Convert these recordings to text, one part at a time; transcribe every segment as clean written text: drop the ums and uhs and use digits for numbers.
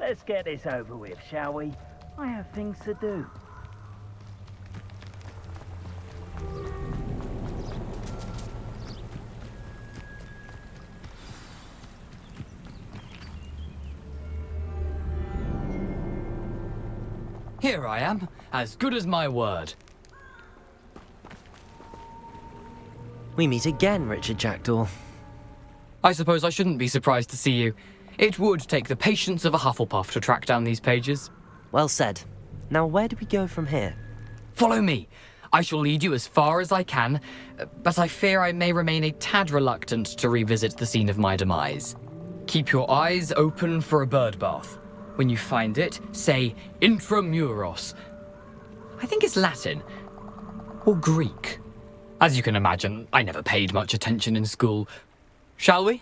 Let's get this over with, shall we? I have things to do. Here I am, as good as my word. We meet again, Richard Jackdaw. I suppose I shouldn't be surprised to see you. It would take the patience of a Hufflepuff to track down these pages. Well said. Now where do we go from here? Follow me. I shall lead you as far as I can, but I fear I may remain a tad reluctant to revisit the scene of my demise. Keep your eyes open for a bird bath. When you find it, say intramuros. I think it's Latin. Or Greek. As you can imagine, I never paid much attention in school. Shall we?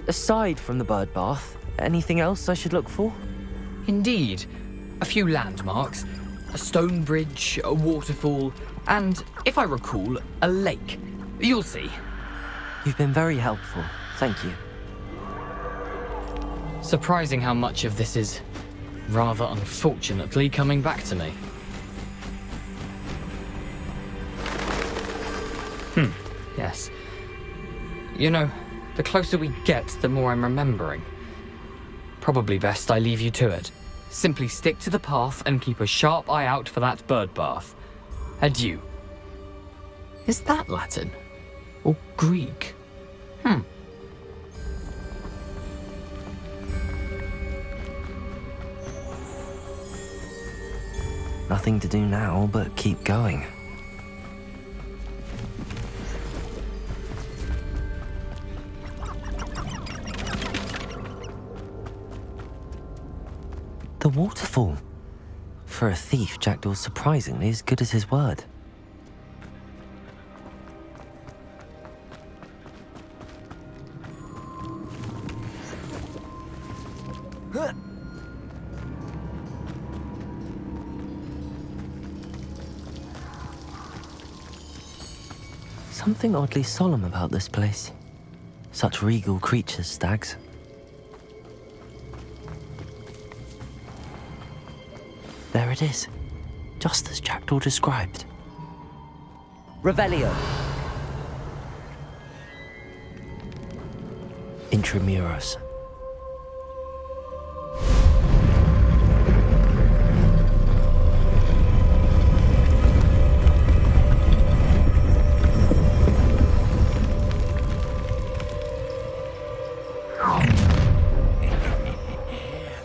Aside from the bird bath, anything else I should look for? Indeed. A few landmarks. A stone bridge, a waterfall, and, if I recall, a lake. You'll see. You've been very helpful. Thank you. Surprising how much of this is, rather unfortunately, coming back to me. Yes. You know, the closer we get, the more I'm remembering. Probably best I leave you to it. Simply stick to the path and keep a sharp eye out for that bird bath. Adieu. Is that Latin? Or Greek? Nothing to do now but keep going. The waterfall. For a thief, Jackdaw's surprisingly as good as his word. Something oddly solemn about this place. Such regal creatures, stags. There it is, just as Jackdaw described. Revelio. Intramuros.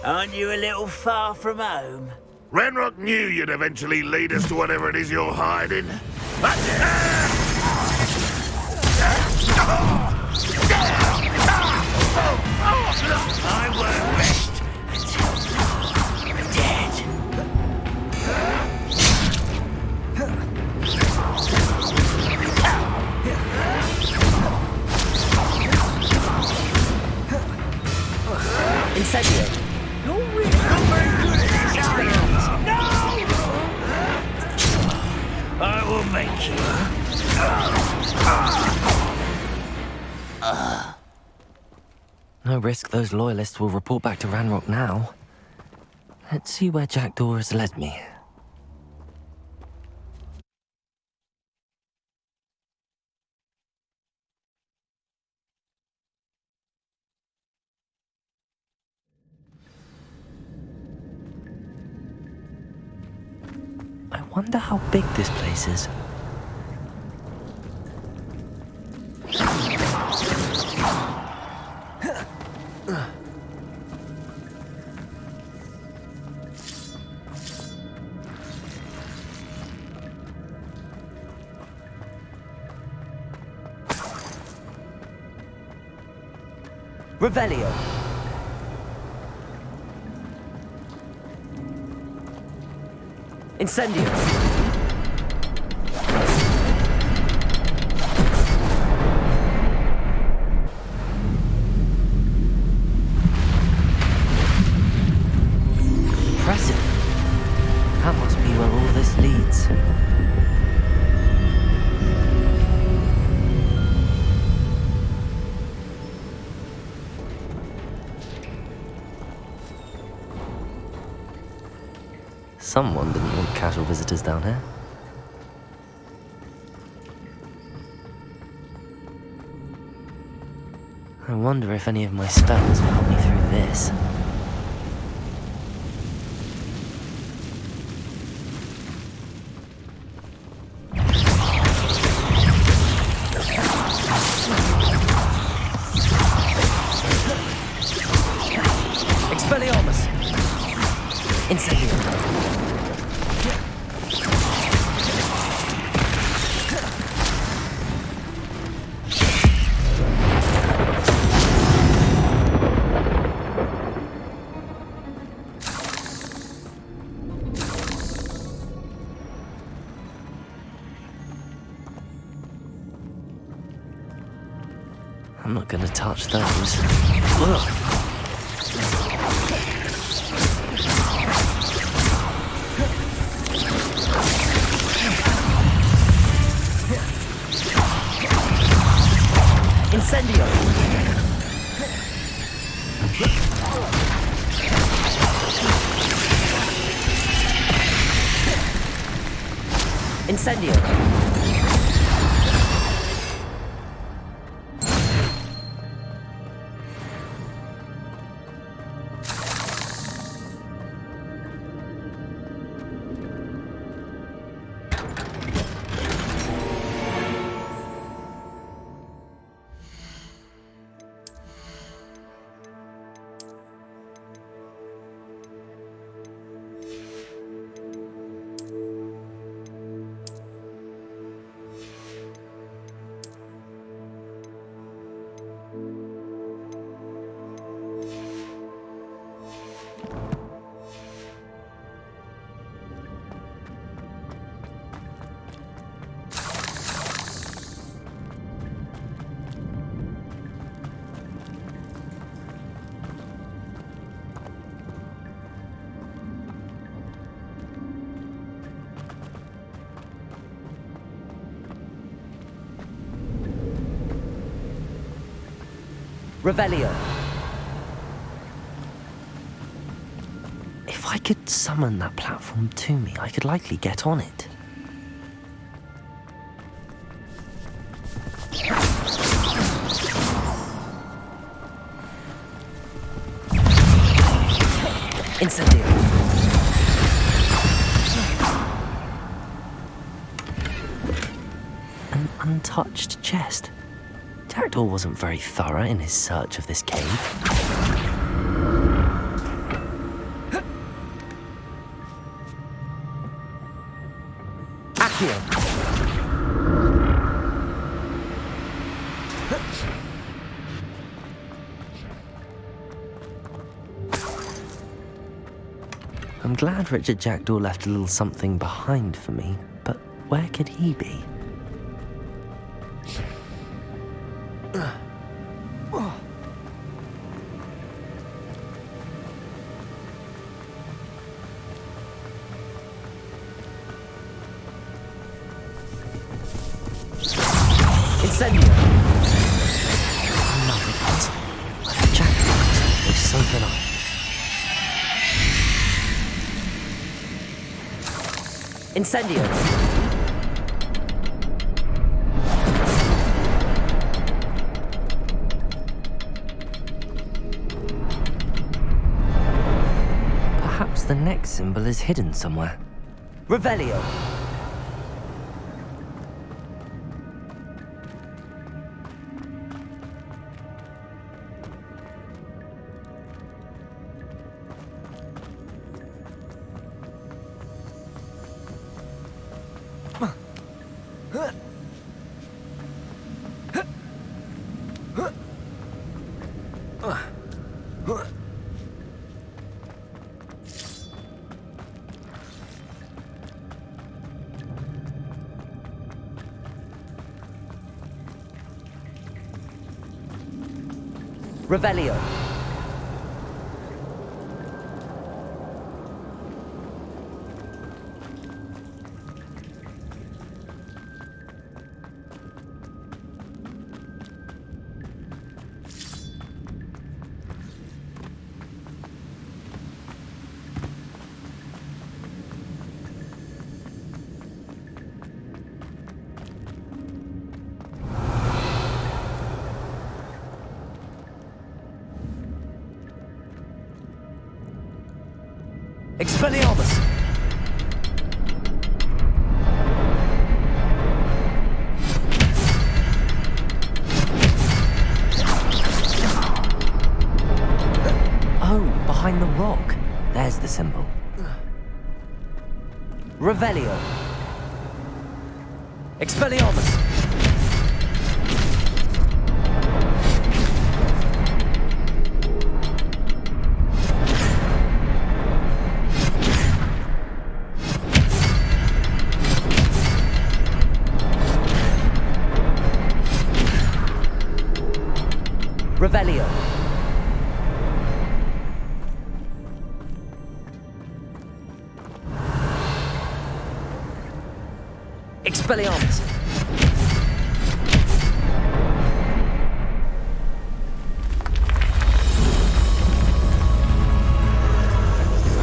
Aren't you a little far from home? Ranrock knew you'd eventually lead us to whatever it is you're hiding. I won't rest until you're dead. Incendio. You're really not very good at this, No! I will make you. No risk those loyalists will report back to Ranrock now. Let's see where Jackdaw has led me. I wonder how big this place is. Revelio. Incendio. Impressive. That must be where all this leads. Someone didn't want casual visitors down here. I wonder if any of my spells will help me through this. Expelliarmus! Incendio! I'm not gonna touch those. Ugh. Incendio! Incendio! Revelio. If I could summon that platform to me, I could likely get on it. Incendio. An untouched chest. Jackdaw wasn't very thorough in his search of this cave. Accio! I'm glad Richard Jackdaw left a little something behind for me, but where could he be? Incendio! Another puzzle. Like Jackdaw, so can I. Incendio! Perhaps the next symbol is hidden somewhere. Revelio! Revelio. There's the symbol. Revelio. Expelliarmus. Revelio. Expelliarmus.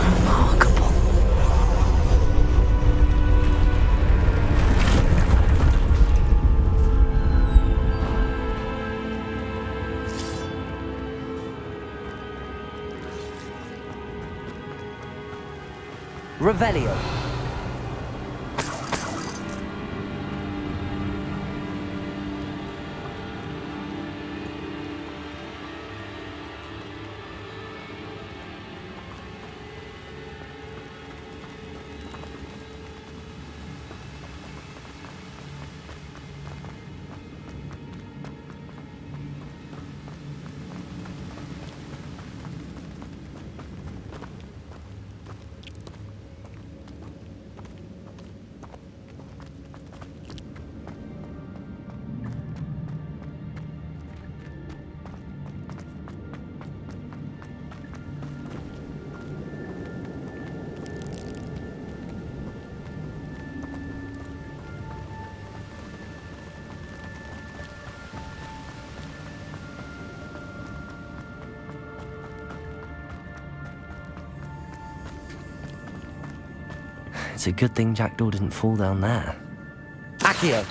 Remarkable. Revelio. It's a good thing Jackdaw didn't fall down there. Accio!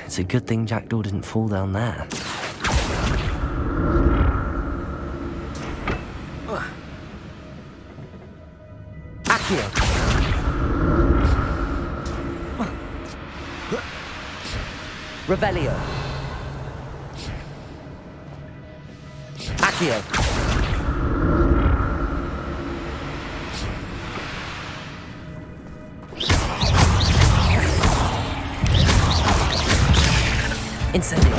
It's a good thing Jackdaw didn't fall down there. Accio! Revelio. Accio. Incendio.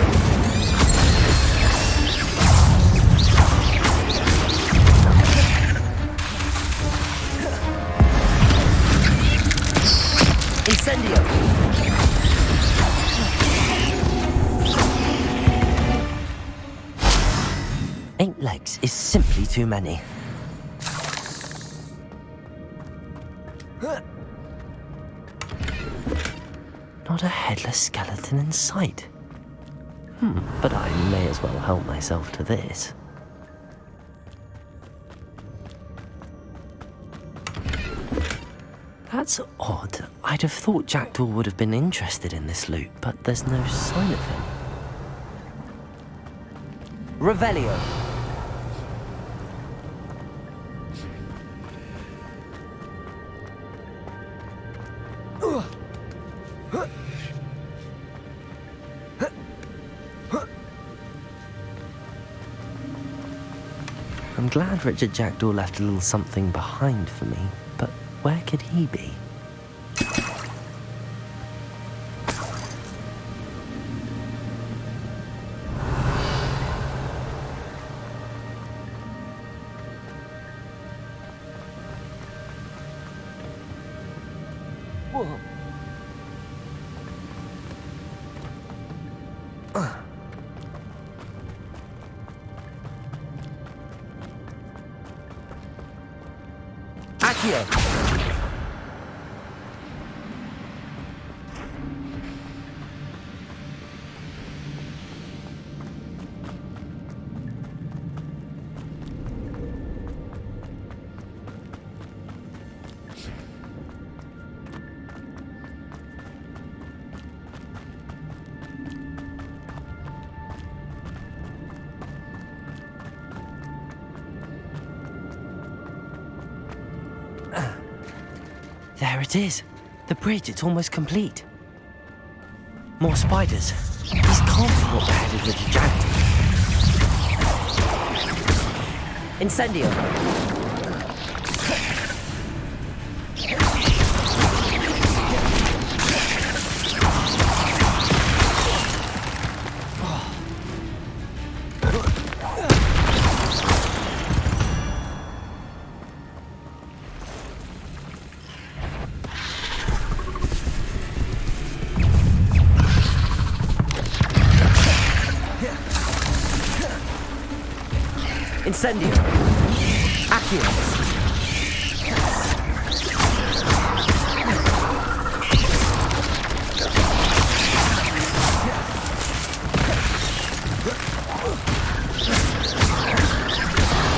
Incendio. 8 legs is simply too many. Not a headless skeleton in sight. But I may as well help myself to this. That's odd. I'd have thought Jackdaw would have been interested in this loot, but there's no sign of him. Revelio. I'm glad Richard Jackdaw left a little something behind for me, but where could he be? Accio! There it is. The bridge, it's almost complete. More spiders. These can't be what beheaded Richard Jackdaw. Incendio! Incendio! Accio!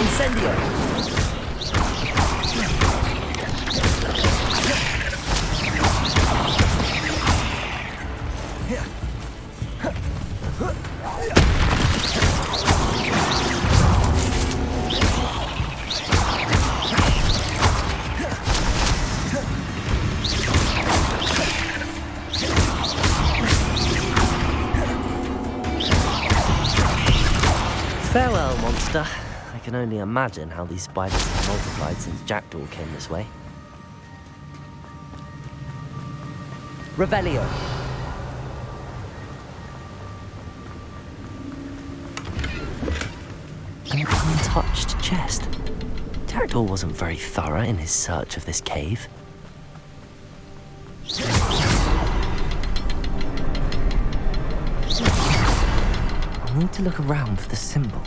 Incendio! Farewell, monster. I can only imagine how these spiders have multiplied since Jackdaw came this way. Revelio. An untouched chest. Jackdaw wasn't very thorough in his search of this cave. I need to look around for the symbol.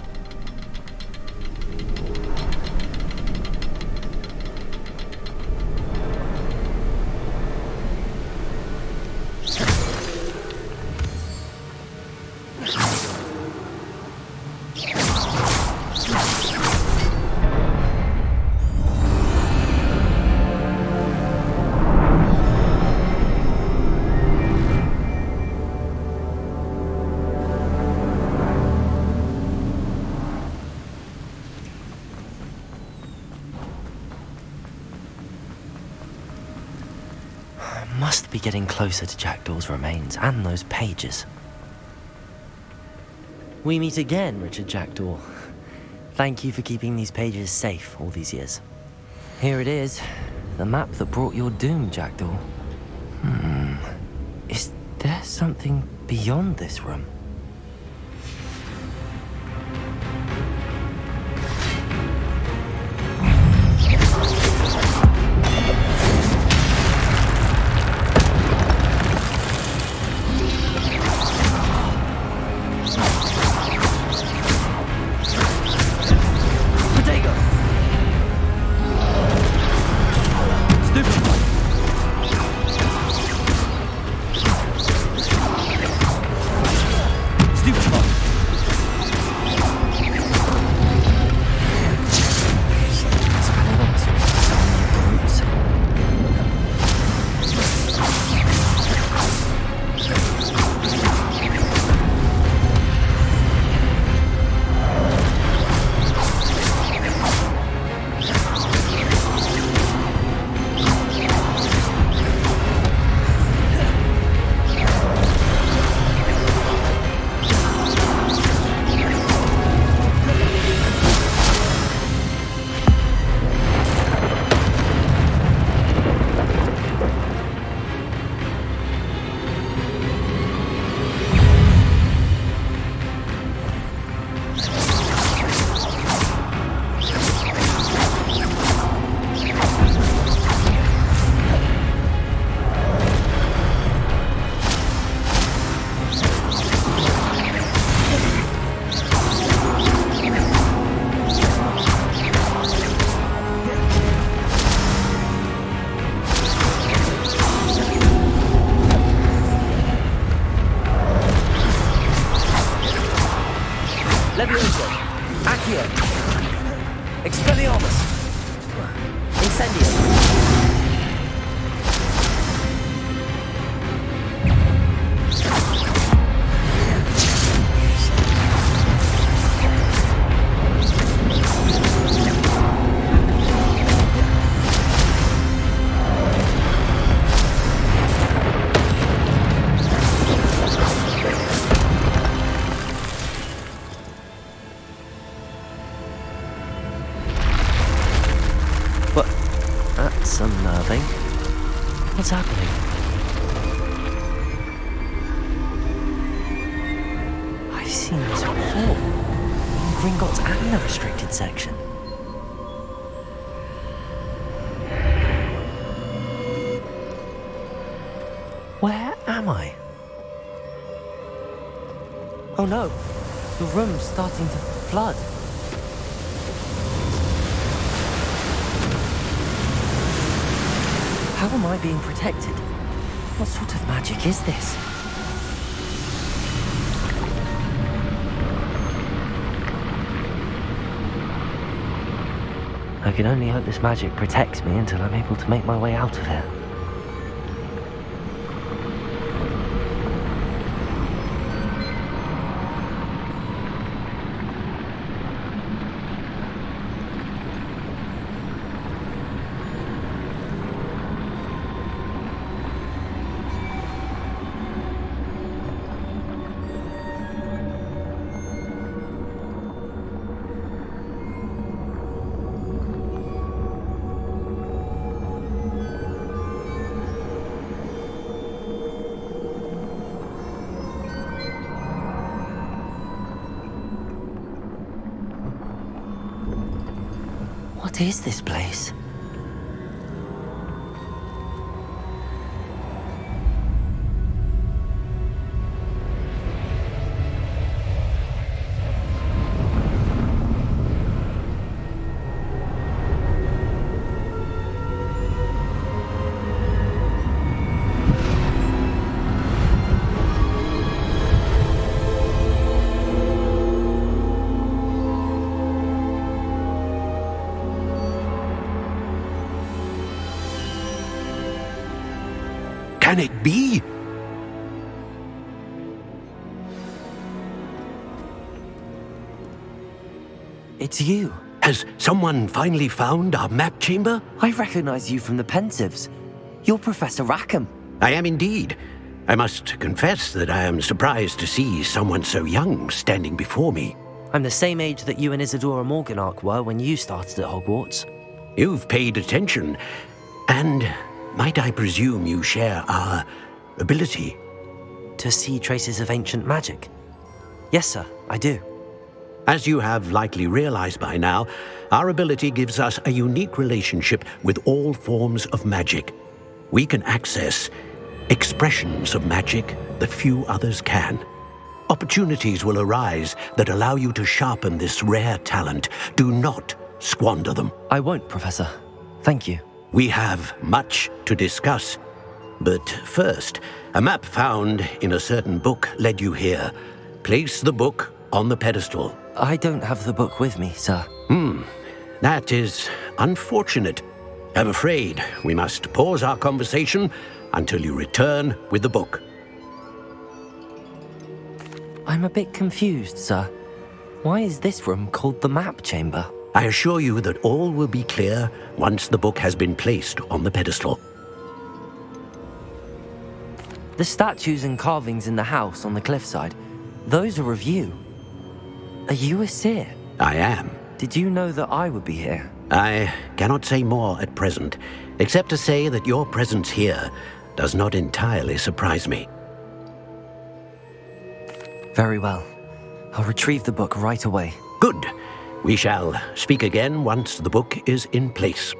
Must be getting closer to Jackdaw's remains and those pages. We meet again, Richard Jackdaw. Thank you for keeping these pages safe all these years. Here it is, the map that brought your doom, Jackdaw. Is there something beyond this room? Levioso. Accio. Expelliarmus. Incendio. That's unnerving. What's happening? I've seen this before. In Gringotts and the restricted section. Where am I? Oh no, the room's starting to flood. How am I being protected? What sort of magic is this? I can only hope this magic protects me until I'm able to make my way out of here. What is this place? Can it be? It's you. Has someone finally found our map chamber? I recognize you from the Pensives. You're Professor Rackham. I am indeed. I must confess that I am surprised to see someone so young standing before me. I'm the same age that you and Isadora Morganach were when you started at Hogwarts. You've paid attention, and might I presume you share our ability? To see traces of ancient magic? Yes, sir, I do. As you have likely realized by now, our ability gives us a unique relationship with all forms of magic. We can access expressions of magic that few others can. Opportunities will arise that allow you to sharpen this rare talent. Do not squander them. I won't, Professor. Thank you. We have much to discuss. But first, a map found in a certain book led you here. Place the book on the pedestal. I don't have the book with me, sir. That is unfortunate. I'm afraid we must pause our conversation until you return with the book. I'm a bit confused, sir. Why is this room called the map chamber? I assure you that all will be clear once the book has been placed on the pedestal. The statues and carvings in the house on the cliffside, those are of you. Are you a seer? I am. Did you know that I would be here? I cannot say more at present, except to say that your presence here does not entirely surprise me. Very well. I'll retrieve the book right away. Good. We shall speak again once the book is in place.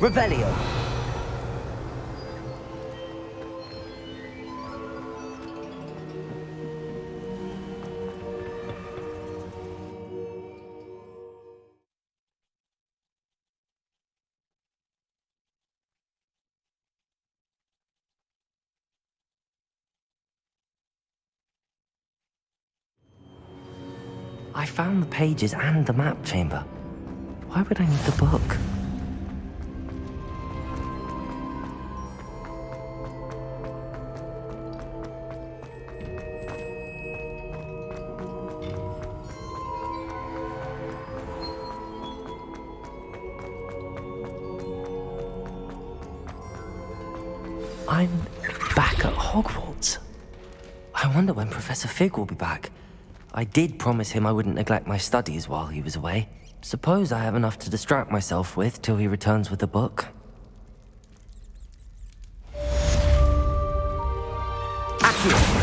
Revelio. I found the pages and the map chamber. Why would I need the book? I'm back at Hogwarts. I wonder when Professor Fig will be back. I did promise him I wouldn't neglect my studies while he was away. Suppose I have enough to distract myself with till he returns with the book. Accio!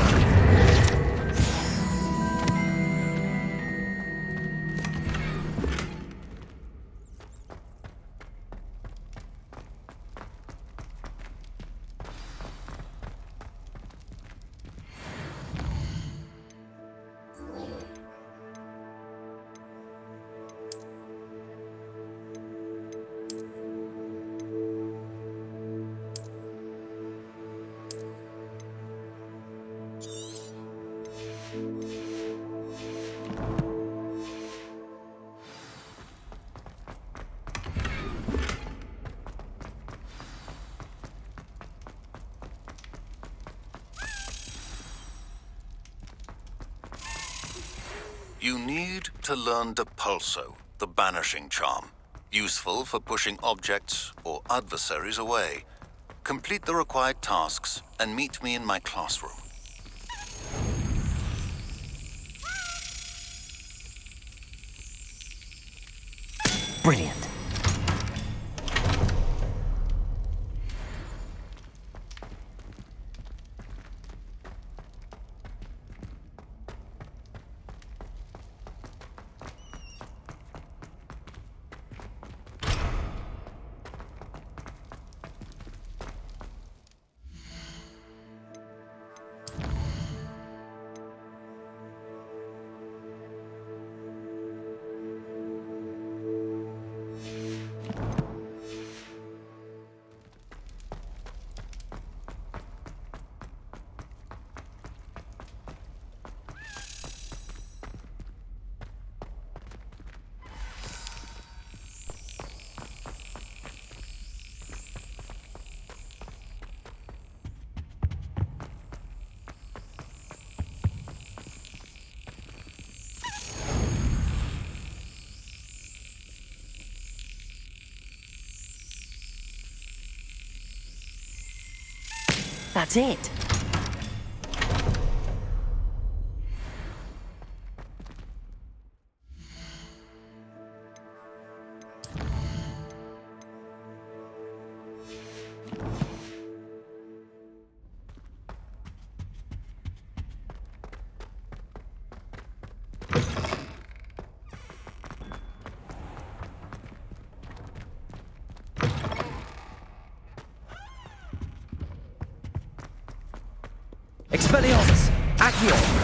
You need to learn Depulso, the banishing charm. Useful for pushing objects or adversaries away. Complete the required tasks and meet me in my classroom. Brilliant. That's it. Expelliarmus! Accio!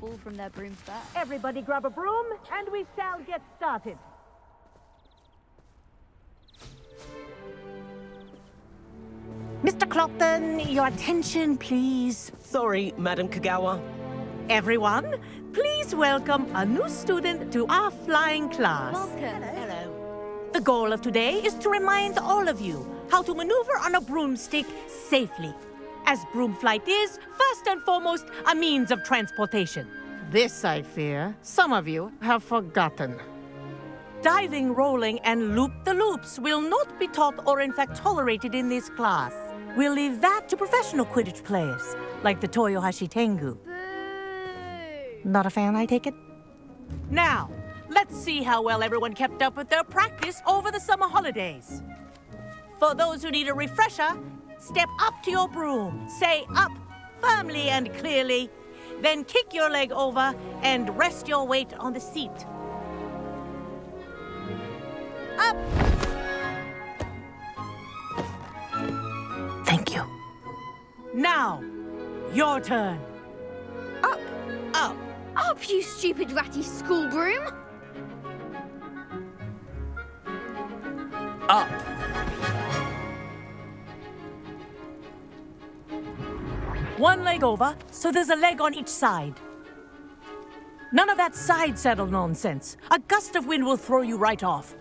Fall from their brooms back. Everybody grab a broom, and we shall get started. Mr. Clopton, your attention, please. Sorry, Madam Kagawa. Everyone, please welcome a new student to our flying class. Welcome. Hello. The goal of today is to remind all of you how to maneuver on a broomstick safely, as broom flight is, first and foremost, a means of transportation. This, I fear, some of you have forgotten. diving, rolling, and loop-the-loops will not be taught or in fact tolerated in this class. We'll leave that to professional Quidditch players, like the Toyohashi Tengu. Not a fan, I take it? Now, let's see how well everyone kept up with their practice over the summer holidays. For those who need a refresher, step up to your broom, say up firmly and clearly, then kick your leg over and rest your weight on the seat. Up! Thank you. Now, your turn. Up! Up! Up, you stupid ratty school broom! Up. One leg over, so there's a leg on each side. None of that side saddle nonsense. A gust of wind will throw you right off.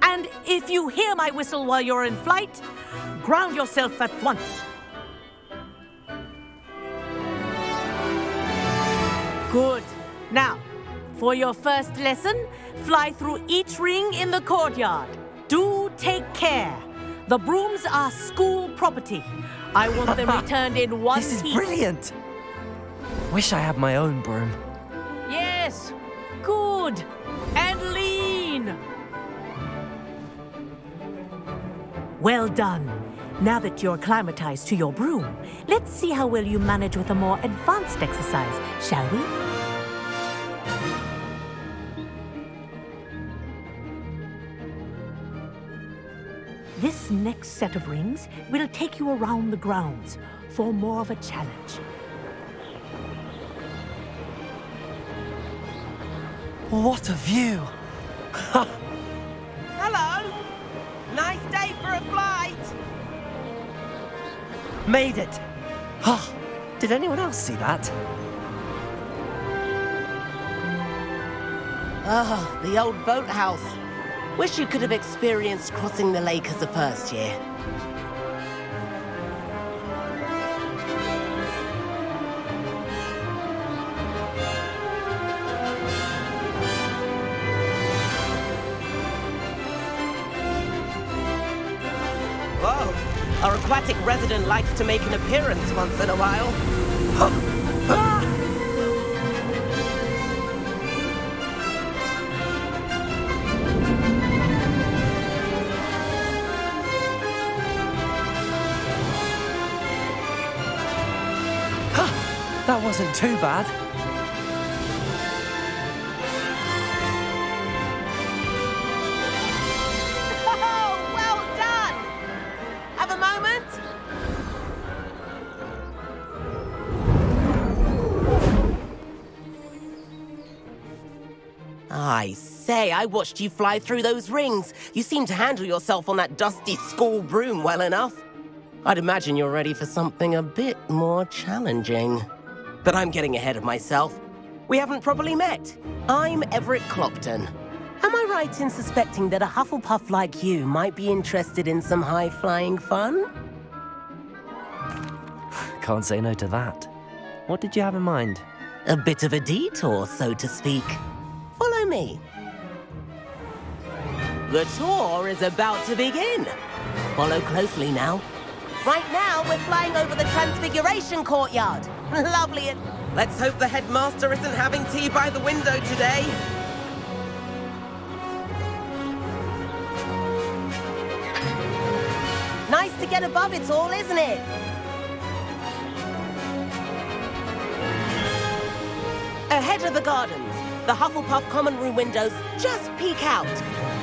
And if you hear my whistle while you're in flight, ground yourself at once. Good. Now, for your first lesson, fly through each ring in the courtyard. Do take care. The brooms are school property. I want them returned in one This is piece. brilliant. Wish I had my own broom. Yes. Good. And lean. Well done. Now that you're acclimatized to your broom, let's see how well you manage with a more advanced exercise, shall we? This next set of rings will take you around the grounds for more of a challenge. What a view. Hello! Nice day for a flight! Made it. Oh, did anyone else see that? Oh, the old boathouse. Wish you could have experienced crossing the lake as a first year. Whoa, our aquatic resident likes to make an appearance once in a while. That wasn't too bad. Oh, well done! Have a moment? I say, I watched you fly through those rings. You seem to handle yourself on that dusty school broom well enough. I'd imagine you're ready for something a bit more challenging. But I'm getting ahead of myself. We haven't properly met. I'm Everett Clopton. Am I right in suspecting that a Hufflepuff like you might be interested in some high-flying fun? Can't say no to that. What did you have in mind? A bit of a detour, so to speak. Follow me. The tour is about to begin. Follow closely now. Right now, we're flying over the Transfiguration Courtyard. Lovely. Let's hope the headmaster isn't having tea by the window today. Nice to get above it all, isn't it? Ahead of the gardens, the Hufflepuff common room windows just peek out.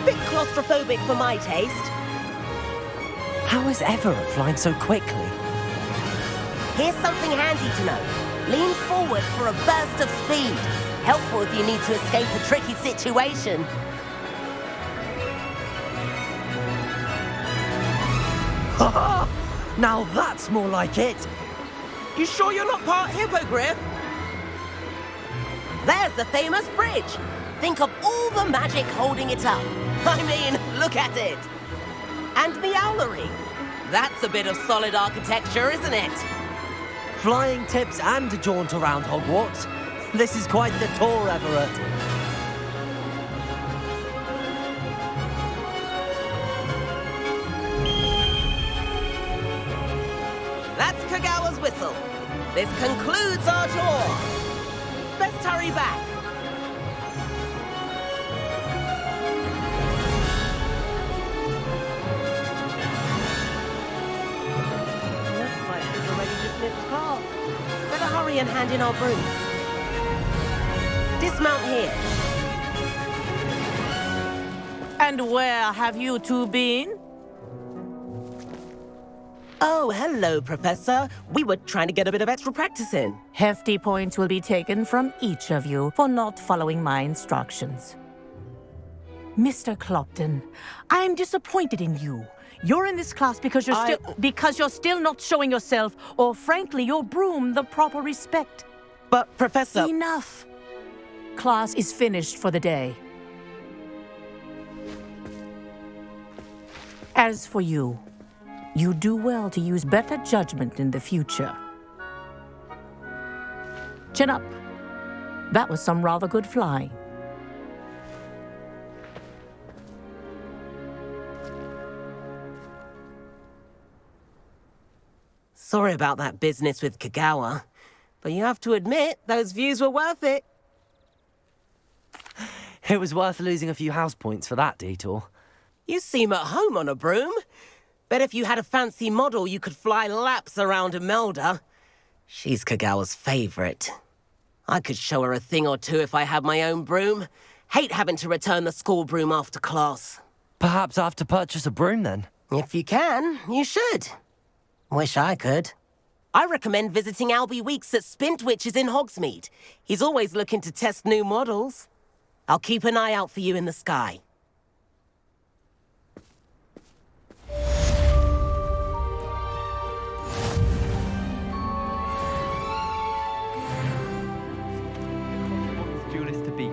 Bit claustrophobic for my taste. How is Everett flying so quickly? Here's something handy to know. Lean forward for a burst of speed. Helpful if you need to escape a tricky situation. Now that's more like it. You sure you're not part hippogriff? There's the famous bridge. Think of all the magic holding it up. I mean, look at it. And the owlery. That's a bit of solid architecture, isn't it? Flying tips and a jaunt around Hogwarts. This is quite the tour, Everett. That's Kagawa's whistle. This concludes our tour. Best hurry back. Looks like we've already dismissed class. Better hurry and hand in our brooms. Dismount here. And where have you two been? Oh, hello, Professor. We were trying to get a bit of extra practice in. Hefty points will be taken from each of you for not following my instructions. Mr. Clopton, I'm disappointed in you. You're in this class because you're still not showing yourself, or frankly, your broom the proper respect. But, Professor... Enough. Class is finished for the day. As for you, you do well to use better judgment in the future. Chin up. That was some rather good flying. Sorry about that business with Kagawa, but you have to admit, those views were worth it. It was worth losing a few house points for that detour. You seem at home on a broom. Bet if you had a fancy model, you could fly laps around Imelda. She's Kagawa's favorite. I could show her a thing or two if I had my own broom. Hate having to return the school broom after class. Perhaps I have to purchase a broom then. If you can, you should. Wish I could. I recommend visiting Albie Weeks at Spintwitches in Hogsmeade. He's always looking to test new models. I'll keep an eye out for you in the sky. Duelist to beat.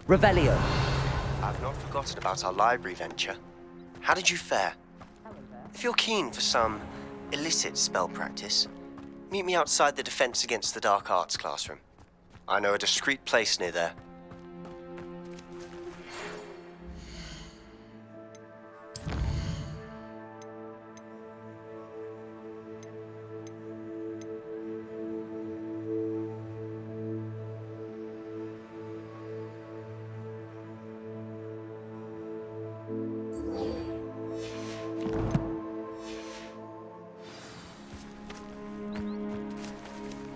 Revelio. I've not forgotten about our library venture. How did you fare? If you're keen for some illicit spell practice, meet me outside the Defense Against the Dark Arts classroom. I know a discreet place near there.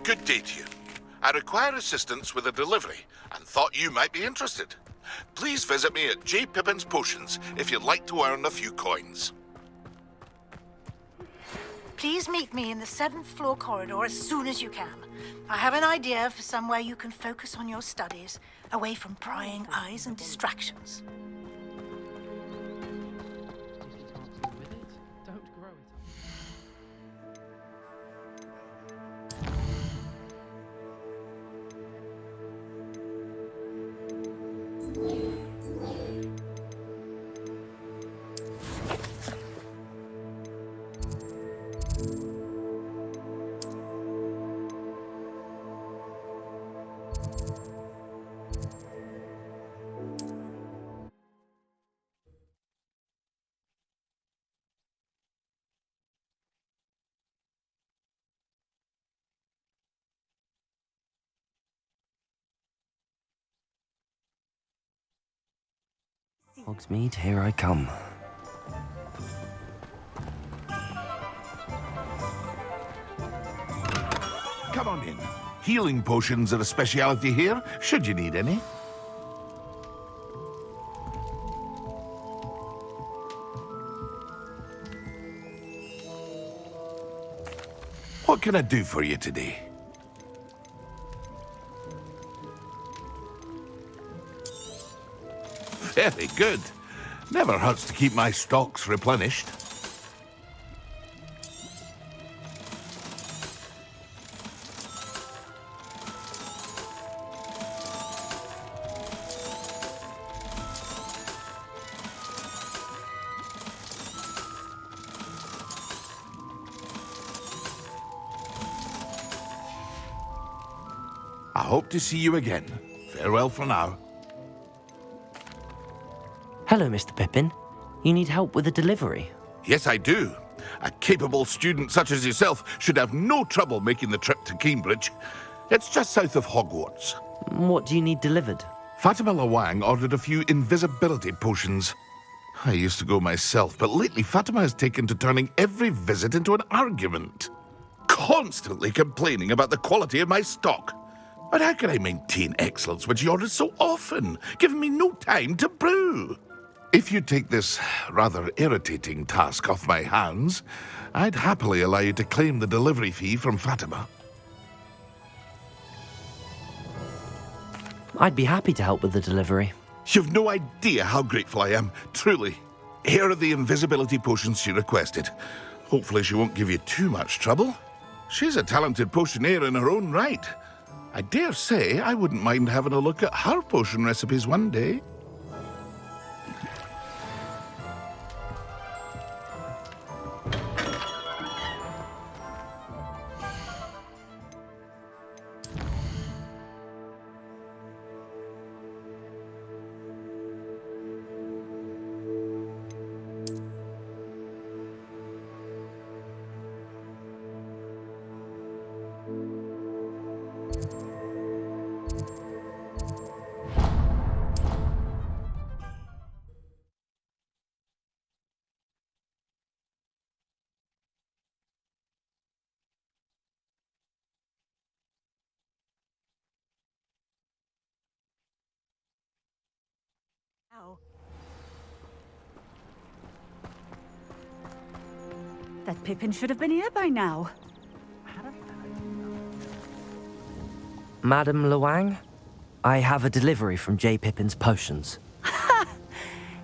Good day to you. I require assistance with a delivery and thought you might be interested. Please visit me at J. Pippin's Potions if you'd like to earn a few coins. Please meet me in the 7th floor corridor as soon as you can. I have an idea for somewhere you can focus on your studies, away from prying eyes and distractions. Hogsmeade, here I come. Come on in. Healing potions are a speciality here, should you need any. What can I do for you today? Very good. Never hurts to keep my stocks replenished. I hope to see you again. Farewell for now. Hello, Mr. Pippin. You need help with a delivery? Yes, I do. A capable student such as yourself should have no trouble making the trip to Cambridge. It's just south of Hogwarts. What do you need delivered? Fatima Lawang ordered a few invisibility potions. I used to go myself, but lately Fatima has taken to turning every visit into an argument. Constantly complaining about the quality of my stock. But how can I maintain excellence when she orders so often, giving me no time to brew? If you take this rather irritating task off my hands, I'd happily allow you to claim the delivery fee from Fatima. I'd be happy to help with the delivery. You've no idea how grateful I am, truly. Here are the invisibility potions she requested. Hopefully she won't give you too much trouble. She's a talented potioneer in her own right. I dare say I wouldn't mind having a look at her potion recipes one day. That Pippin should have been here by now. Madam Lawang, I have a delivery from J. Pippin's Potions.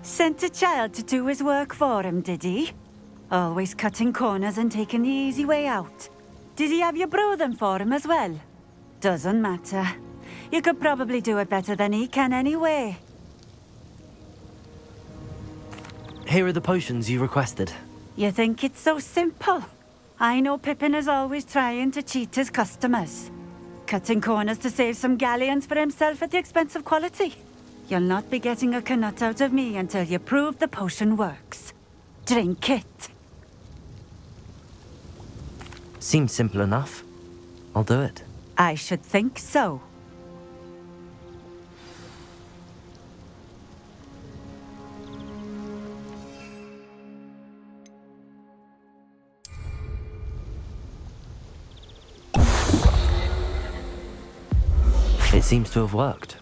Sent a child to do his work for him, did he? Always cutting corners and taking the easy way out. Did he have you brew them for him as well? Doesn't matter. You could probably do it better than he can anyway. Here are the potions you requested. You think it's so simple? I know Pippin is always trying to cheat his customers. Cutting corners to save some galleons for himself at the expense of quality. You'll not be getting a canut out of me until you prove the potion works. Drink it. Seems simple enough. I'll do it. I should think so. It seems to have worked.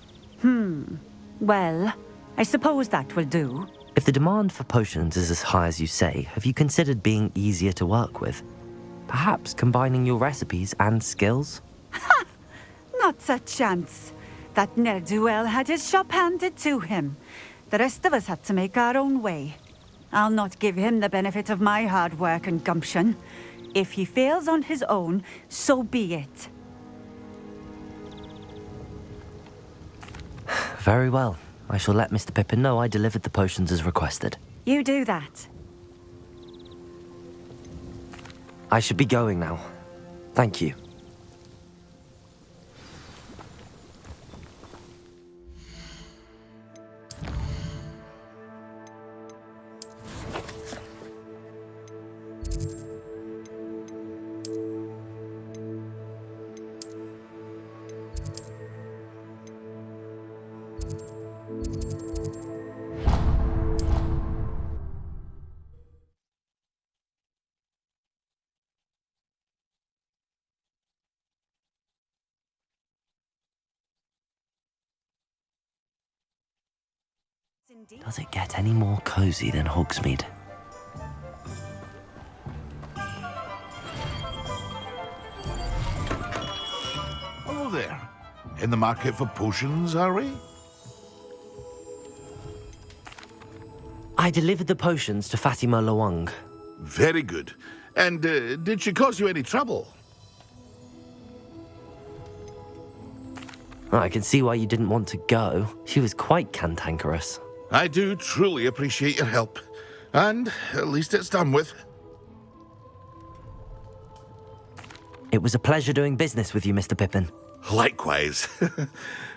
Well, I suppose that will do. If the demand for potions is as high as you say, have you considered being easier to work with? Perhaps combining your recipes and skills? Not a chance. That ne'er-do-well had his shop handed to him. The rest of us had to make our own way. I'll not give him the benefit of my hard work and gumption. If he fails on his own, so be it. Very well. I shall let Mr. Pippin know I delivered the potions as requested. You do that. I should be going now. Thank you. Does it get any more cozy than Hogsmeade? Hello there. In the market for potions, are we? I delivered the potions to Fatima Lawang. Very good. And did she cause you any trouble? I can see why you didn't want to go. She was quite cantankerous. I do truly appreciate your help. And at least it's done with. It was a pleasure doing business with you, Mr. Pippin. Likewise.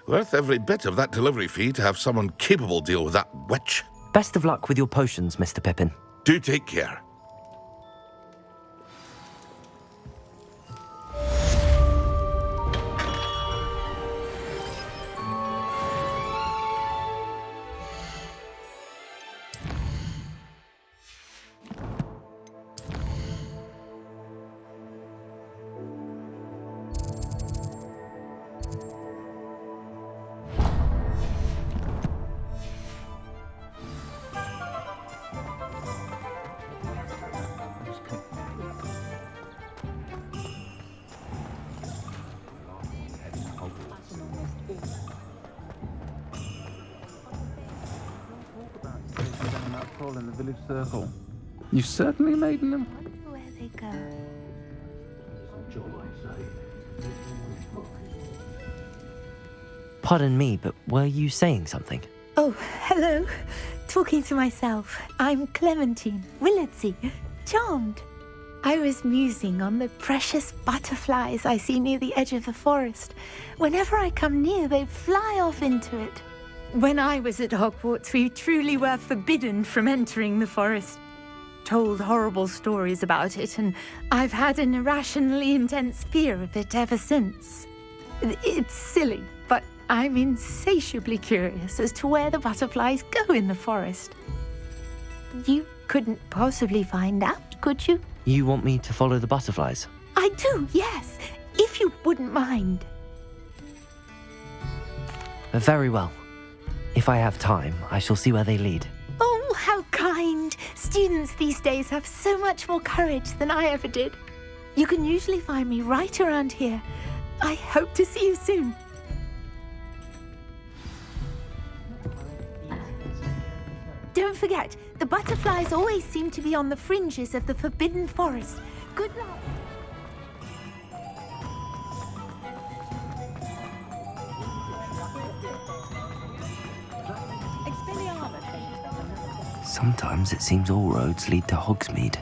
Worth every bit of that delivery fee to have someone capable deal with that witch. Best of luck with your potions, Mr. Pippin. Do take care. In the village circle. You certainly made them. Where they go? Pardon me, but were you saying something? Oh, hello. Talking to myself. I'm Clementine, Willardsey, charmed. I was musing on the precious butterflies I see near the edge of the forest. Whenever I come near, they fly off into it. When I was at Hogwarts, we truly were forbidden from entering the forest. Told horrible stories about it, and I've had an irrationally intense fear of it ever since. It's silly, but I'm insatiably curious as to where the butterflies go in the forest. You couldn't possibly find out, could you? You want me to follow the butterflies? I do, yes, if you wouldn't mind. Very well. If I have time, I shall see where they lead. Oh, how kind! Students these days have so much more courage than I ever did. You can usually find me right around here. I hope to see you soon. Don't forget, the butterflies always seem to be on the fringes of the Forbidden Forest. Good luck. Sometimes it seems all roads lead to Hogsmeade.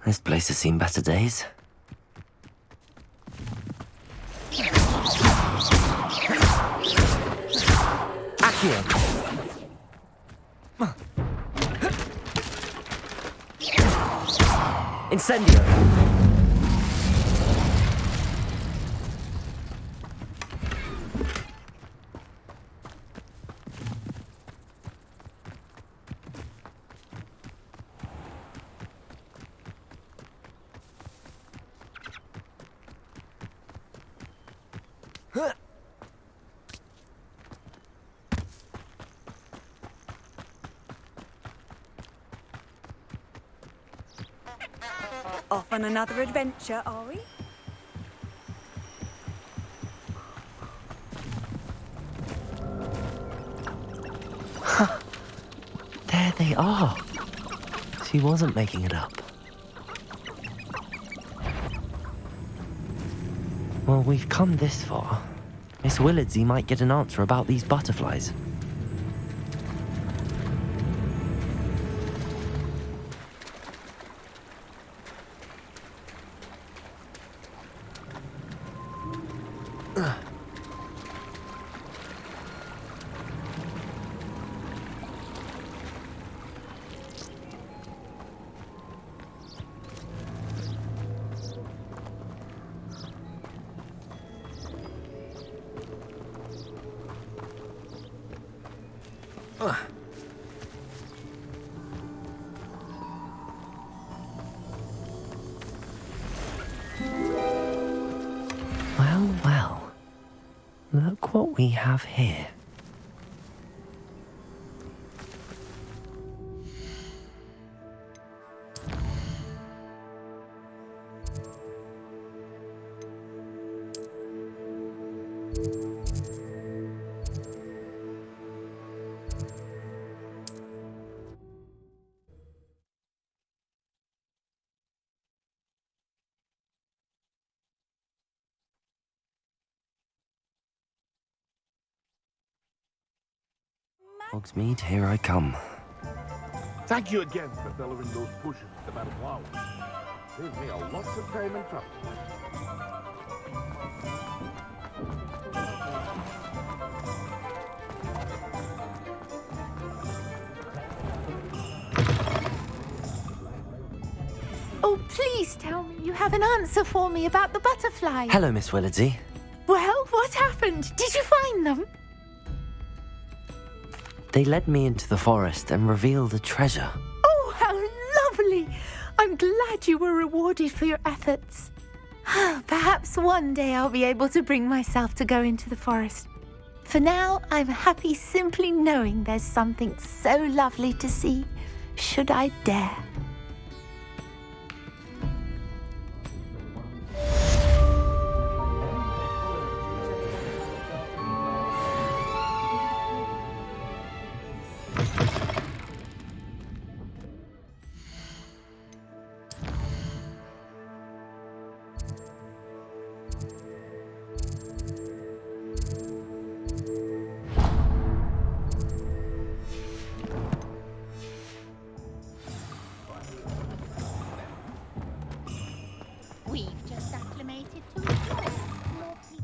This place has seen better days. Accio! Incendio! Off on another adventure, are we? There they are. She wasn't making it up. Well, we've come this far. Miss Willardsey might get an answer about these butterflies. Well, well. Look what we have here. Hogsmeade, here I come. Thank you again for bellowing those bushes about flowers. Saved me a lot of time and trouble. Oh, please tell me you have an answer for me about the butterflies. Hello, Miss Willardsey. Well, what happened? Did you find them? They led me into the forest and revealed a treasure. Oh, how lovely! I'm glad you were rewarded for your efforts. Perhaps one day I'll be able to bring myself to go into the forest. For now, I'm happy simply knowing there's something so lovely to see, should I dare. We've just acclimated to it.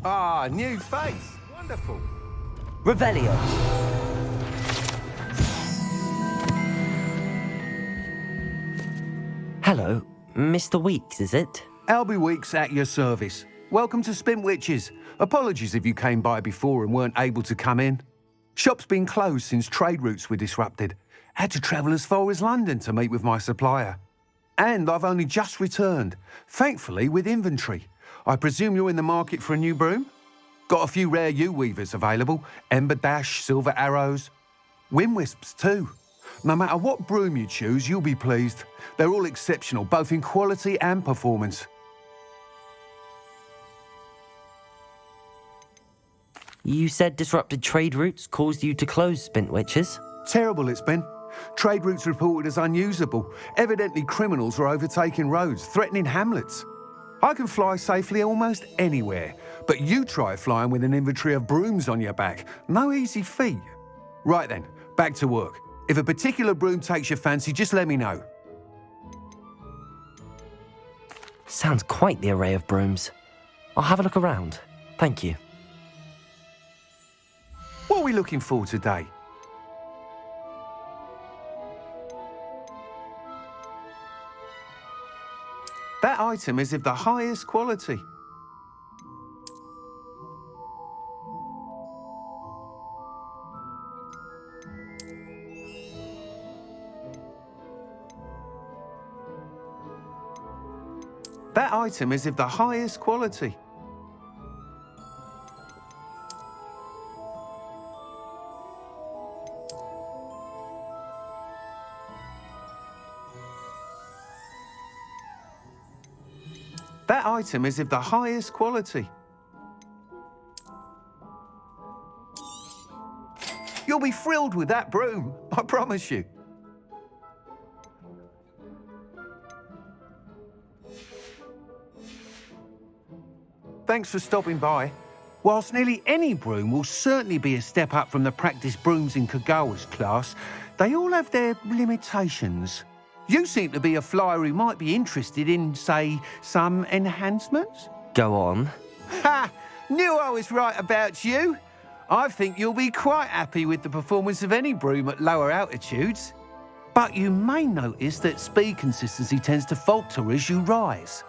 Ah, new face. Wonderful. Revelio. Hello, Mr. Weeks, is it? Albie Weeks at your service. Welcome to Spintwitches. Apologies if you came by before and weren't able to come in. Shop's been closed since trade routes were disrupted. Had to travel as far as London to meet with my supplier. And I've only just returned, thankfully with inventory. I presume you're in the market for a new broom? Got a few rare yew-weavers available. Ember Dash, Silver Arrows. Wind Wisps too. No matter what broom you choose, you'll be pleased. They're all exceptional, both in quality and performance. You said disrupted trade routes caused you to close Spintwitches? Terrible it's been. Trade routes reported as unusable. Evidently criminals were overtaking roads, threatening hamlets. I can fly safely almost anywhere, but you try flying with an inventory of brooms on your back. No easy feat. Right then, back to work. If a particular broom takes your fancy, just let me know. Sounds quite the array of brooms. I'll have a look around. Thank you. What are we looking for today? That item is of the highest quality. That item is of the highest quality. That item is of the highest quality. You'll be thrilled with that broom, I promise you. Thanks for stopping by. Whilst nearly any broom will certainly be a step up from the practice brooms in Kagawa's class, they all have their limitations. You seem to be a flyer who might be interested in, say, some enhancements? Go on. Ha! Knew I was right about you. I think you'll be quite happy with the performance of any broom at lower altitudes. But you may notice that speed consistency tends to falter as you rise.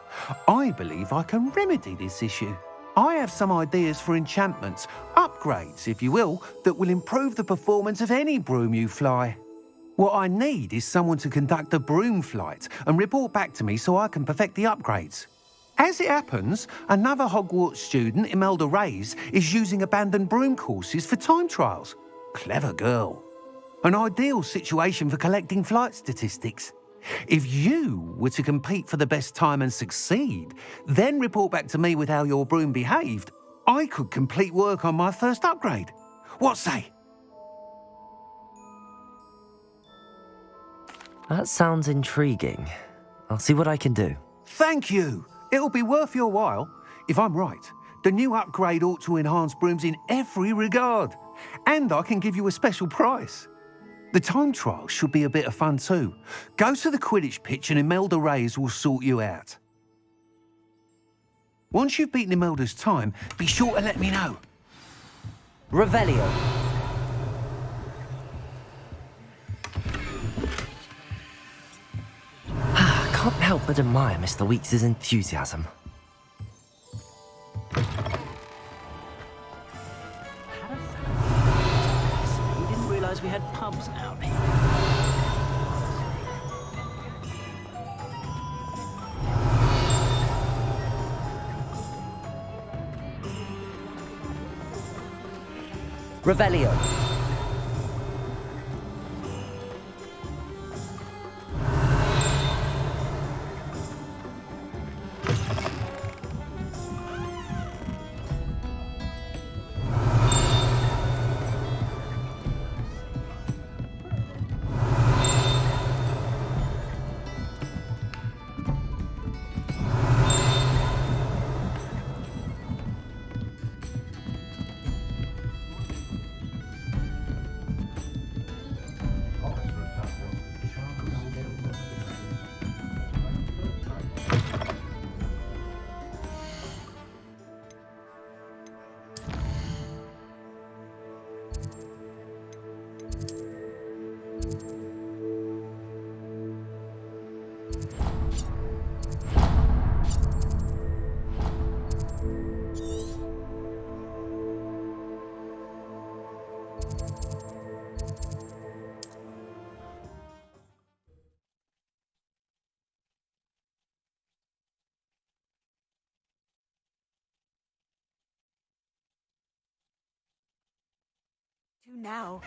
I believe I can remedy this issue. I have some ideas for enchantments, upgrades, if you will, that will improve the performance of any broom you fly. What I need is someone to conduct a broom flight and report back to me so I can perfect the upgrades. As it happens, another Hogwarts student, Imelda Reyes, is using abandoned broom courses for time trials. Clever girl. An ideal situation for collecting flight statistics. If you were to compete for the best time and succeed, then report back to me with how your broom behaved, I could complete work on my first upgrade. What say? That sounds intriguing. I'll see what I can do. Thank you. It'll be worth your while. If I'm right, the new upgrade ought to enhance brooms in every regard. And I can give you a special price. The time trial should be a bit of fun too. Go to the Quidditch pitch and Imelda Reyes will sort you out. Once you've beaten Imelda's time, be sure to let me know. Revelio. Can't help but admire Mr. Weeks' enthusiasm. Didn't realise we had pubs out here. Revelio. Now.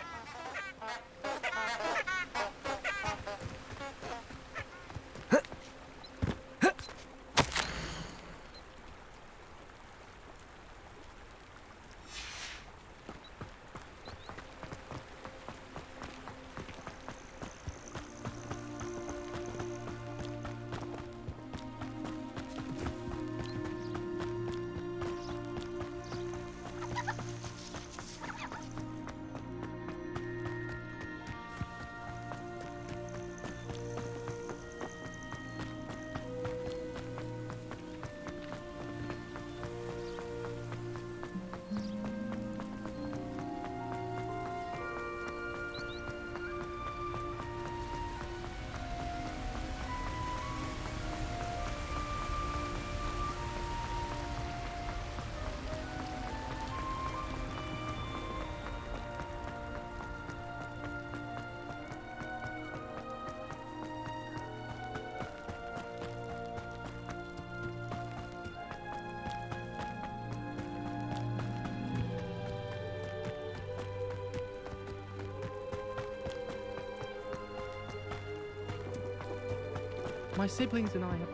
My siblings and I have...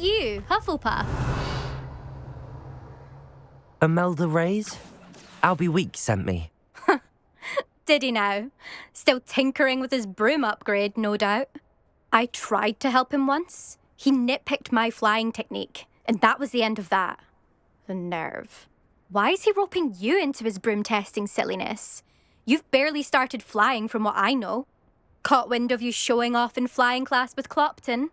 you, Hufflepuff? Imelda Reyes? Albie Weeks sent me. Did he now? Still tinkering with his broom upgrade, no doubt. I tried to help him once. He nitpicked my flying technique, and that was the end of that. The nerve. Why is he roping you into his broom testing silliness? You've barely started flying from what I know. Caught wind of you showing off in flying class with Clopton.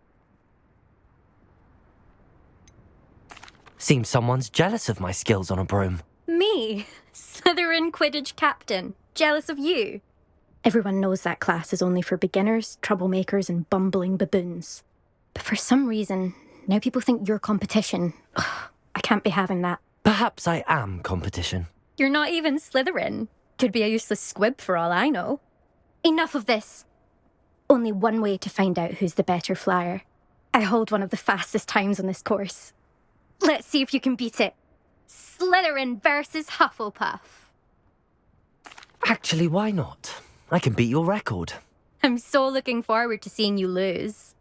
Seems someone's jealous of my skills on a broom. Me? Slytherin Quidditch captain. Jealous of you? Everyone knows that class is only for beginners, troublemakers, and bumbling baboons. But for some reason, now people think you're competition. Ugh, I can't be having that. Perhaps I am competition. You're not even Slytherin. Could be a useless squib for all I know. Enough of this. Only one way to find out who's the better flyer. I hold one of the fastest times on this course. Let's see if you can beat it. Slytherin versus Hufflepuff. Actually, why not? I can beat your record. I'm so looking forward to seeing you lose.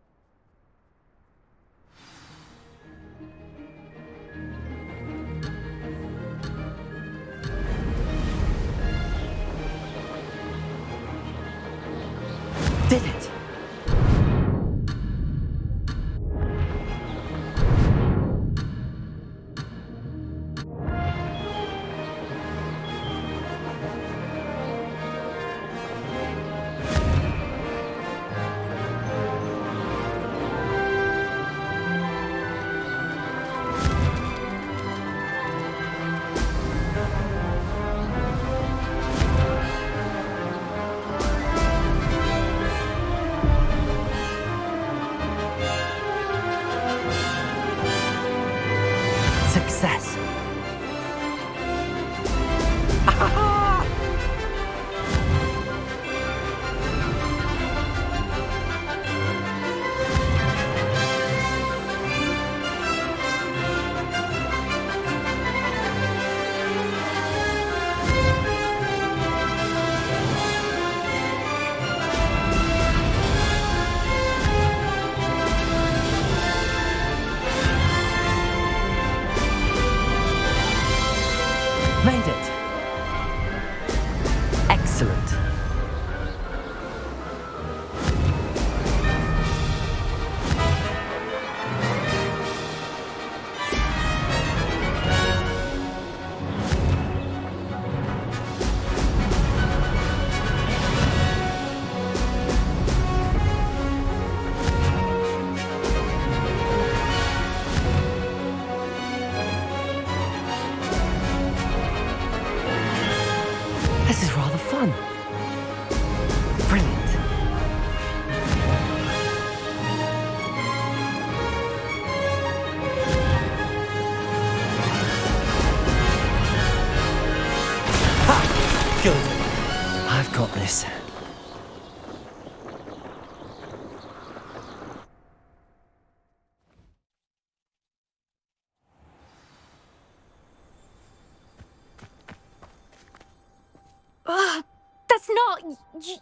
Did it? Success. Made it. Excellent. This is rather fun. Brilliant. Ha! Good. I've got this. Ugh, that's not...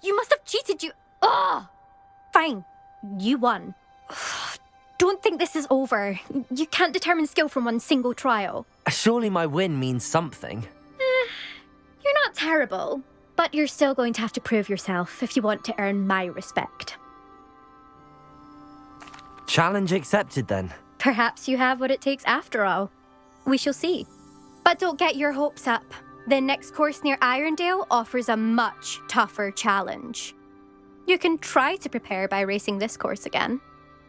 You must have cheated, you... Ugh! Fine. You won. Ugh, don't think this is over. You can't determine skill from one single trial. Surely my win means something. You're not terrible, but you're still going to have to prove yourself if you want to earn my respect. Challenge accepted then. Perhaps you have what it takes after all. We shall see. But don't get your hopes up. The next course near Irondale offers a much tougher challenge. You can try to prepare by racing this course again.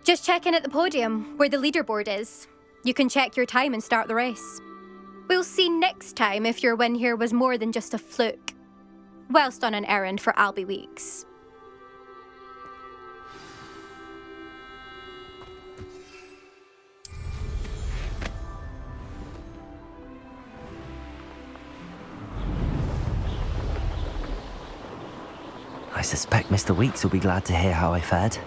Just check in at the podium, where the leaderboard is. You can check your time and start the race. We'll see next time if your win here was more than just a fluke, whilst on an errand for Albie Weeks. I suspect Mr. Weeks will be glad to hear how I fared.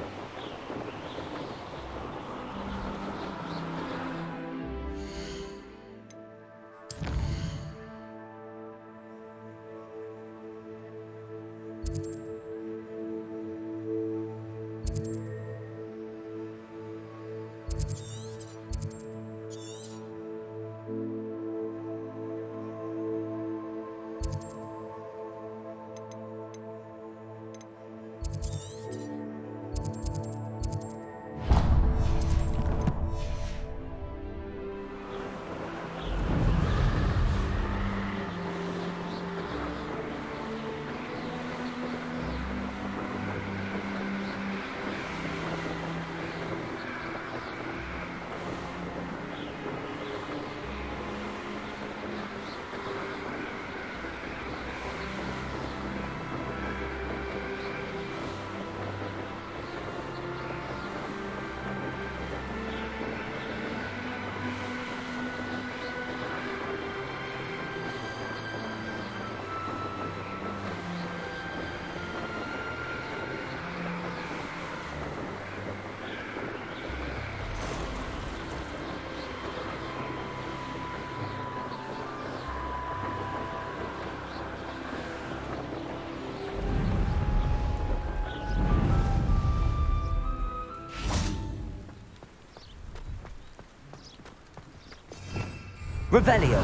Revelio.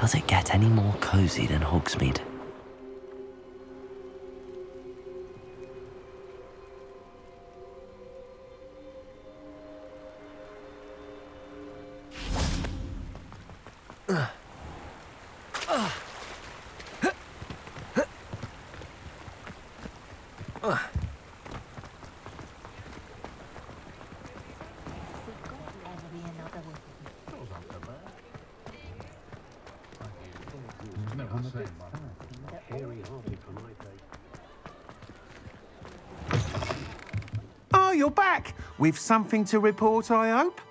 Does it get any more cozy than Hogsmeade? Oh, you're back! With something to report, I hope?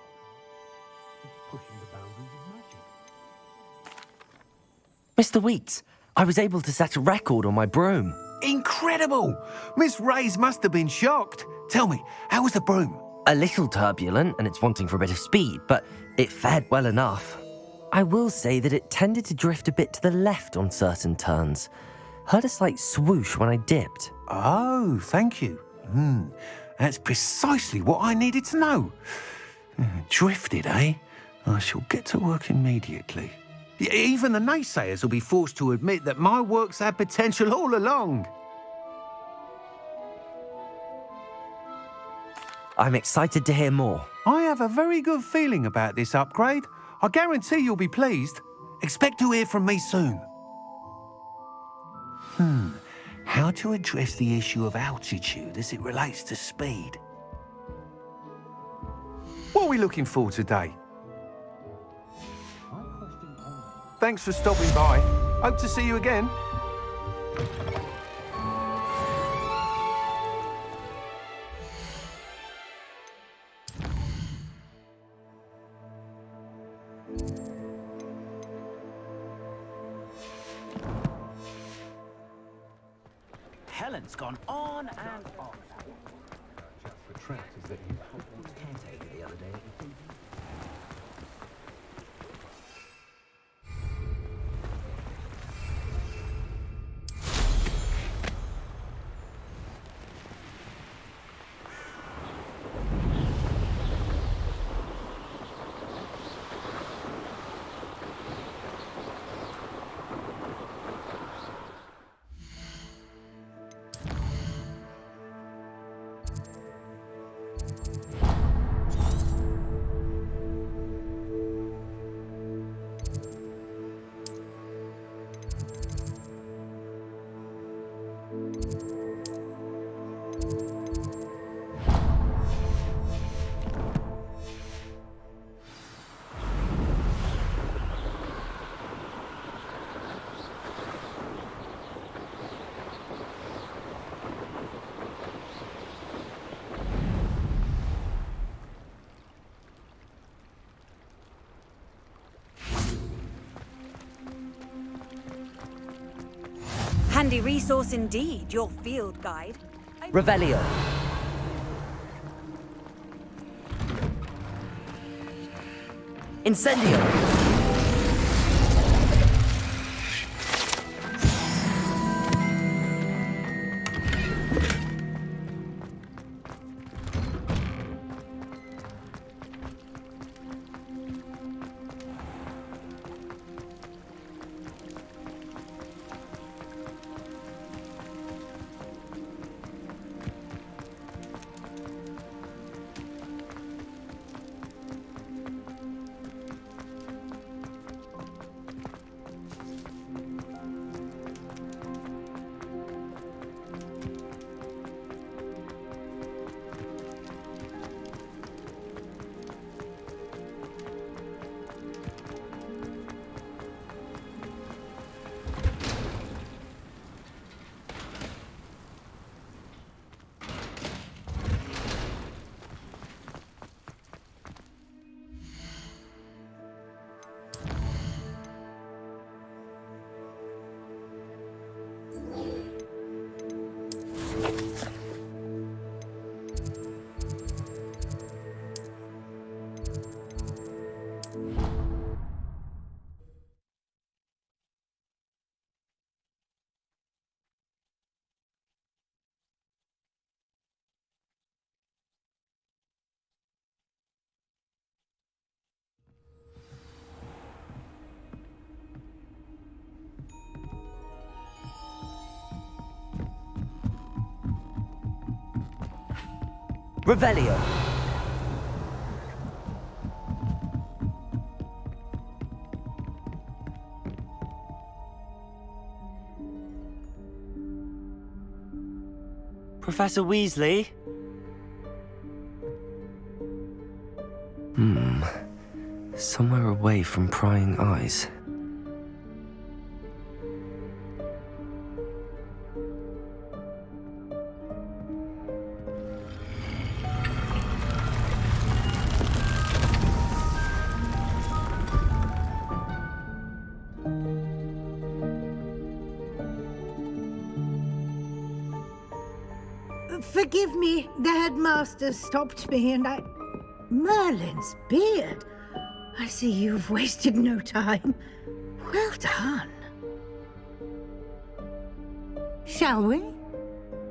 Mr. Weeks, I was able to set a record on my broom. Incredible! Miss Reyes must have been shocked. Tell me, how was the broom? A little turbulent and it's wanting for a bit of speed, but it fared well enough. I will say that it tended to drift a bit to the left on certain turns. Heard a slight swoosh when I dipped. Oh, thank you. That's precisely what I needed to know. Drifted, eh? I shall get to work immediately. Even the naysayers will be forced to admit that my work's had potential all along. I'm excited to hear more. I have a very good feeling about this upgrade. I guarantee you'll be pleased. Expect to hear from me soon. How to address the issue of altitude as it relates to speed? What are we looking for today? Thanks for stopping by. Hope to see you again. Helen's gone on and on. Handy resource indeed, your field guide. Revelio. Incendio. Revelio. Professor Weasley? Somewhere away from prying eyes. Forgive me, the headmaster stopped me and I... Merlin's beard. I see you've wasted no time. Well done. Shall we?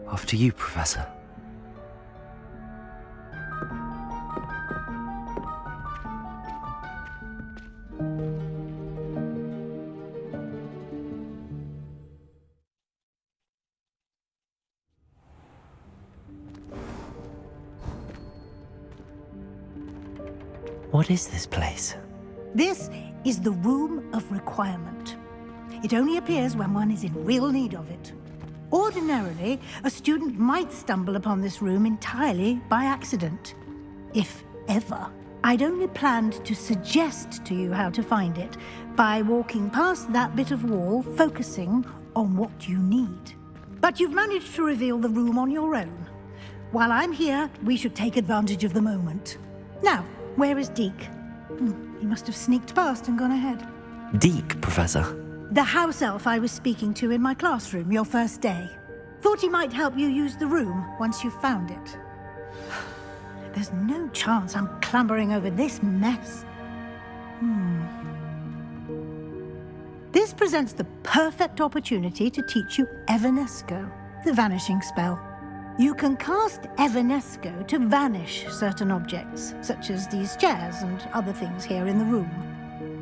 After you, Professor. What is this place? This is the Room of Requirement. It only appears when one is in real need of it. Ordinarily, a student might stumble upon this room entirely by accident. If ever. I'd only planned to suggest to you how to find it by walking past that bit of wall, focusing on what you need. But you've managed to reveal the room on your own. While I'm here, we should take advantage of the moment. Now, where is Deke? He must have sneaked past and gone ahead. Deke, Professor. The house elf I was speaking to in my classroom your first day. Thought he might help you use the room once you found it. There's no chance I'm clambering over this mess. This presents the perfect opportunity to teach you Evanesco, the vanishing spell. You can cast Evanesco to vanish certain objects, such as these chairs and other things here in the room.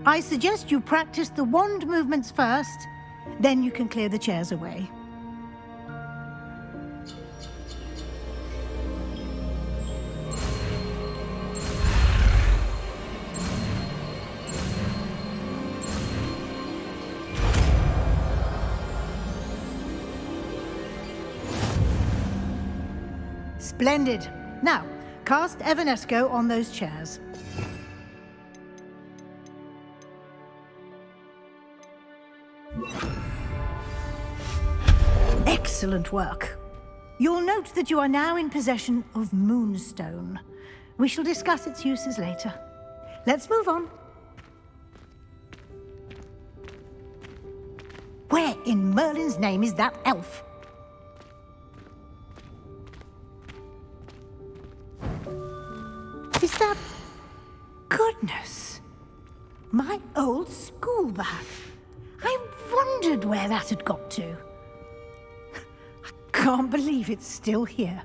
I suggest you practice the wand movements first, then you can clear the chairs away. Splendid. Now, cast Evanesco on those chairs. Excellent work. You'll note that you are now in possession of Moonstone. We shall discuss its uses later. Let's move on. Where in Merlin's name is that elf? Is that... Goodness! My old school bag. I wondered where that had got to. I can't believe it's still here.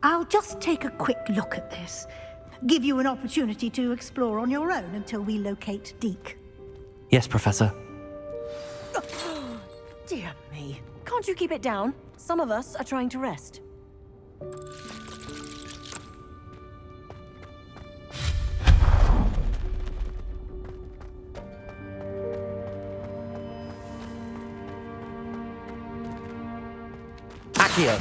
I'll just take a quick look at this. Give you an opportunity to explore on your own until we locate Deke. Yes, Professor. Dear me. Can't you keep it down? Some of us are trying to rest. Accio.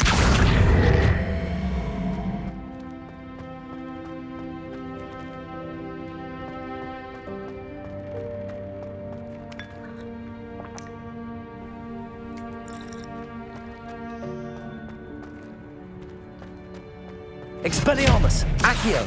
Expelliarmus! Accio!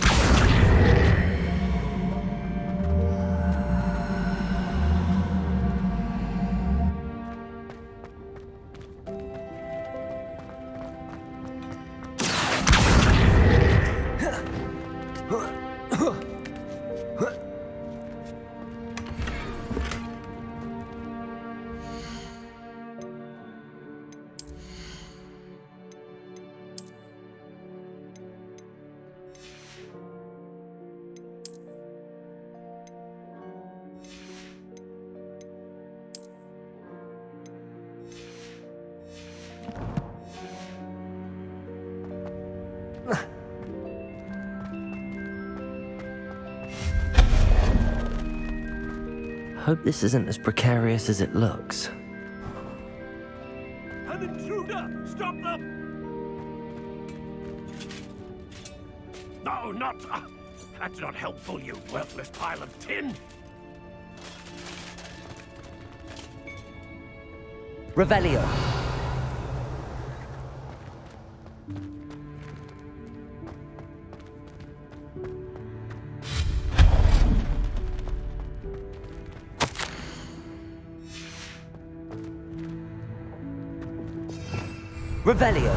Hope this isn't as precarious as it looks. An intruder! Stop them! No, not... that's not helpful, you worthless pile of tin! Revelio. Revelio.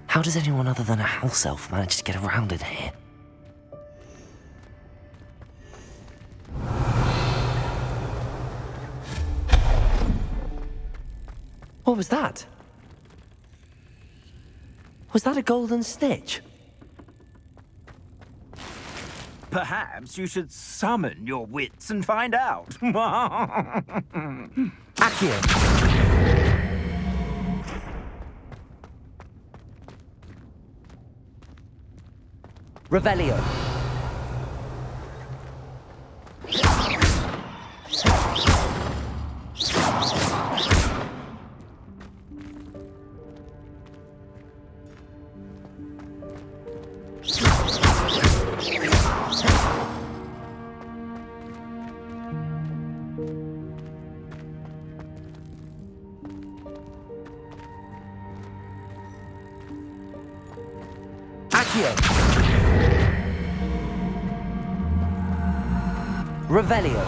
How does anyone other than a house elf manage to get around in here? What was that? Was that a golden stitch? Perhaps you should summon your wits and find out. Accio. Revelio. Accio. Revelio.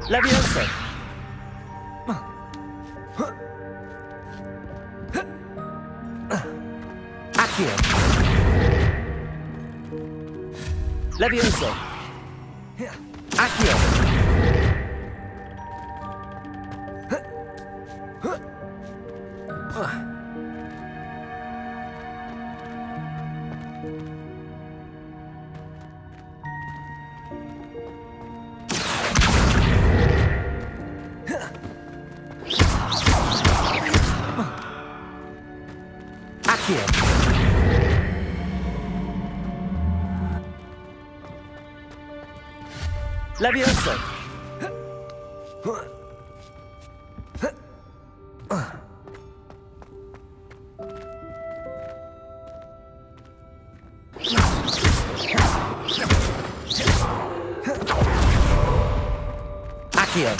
Levioso. Accio. Levioso. Accio. Accio. Levioso. Accio.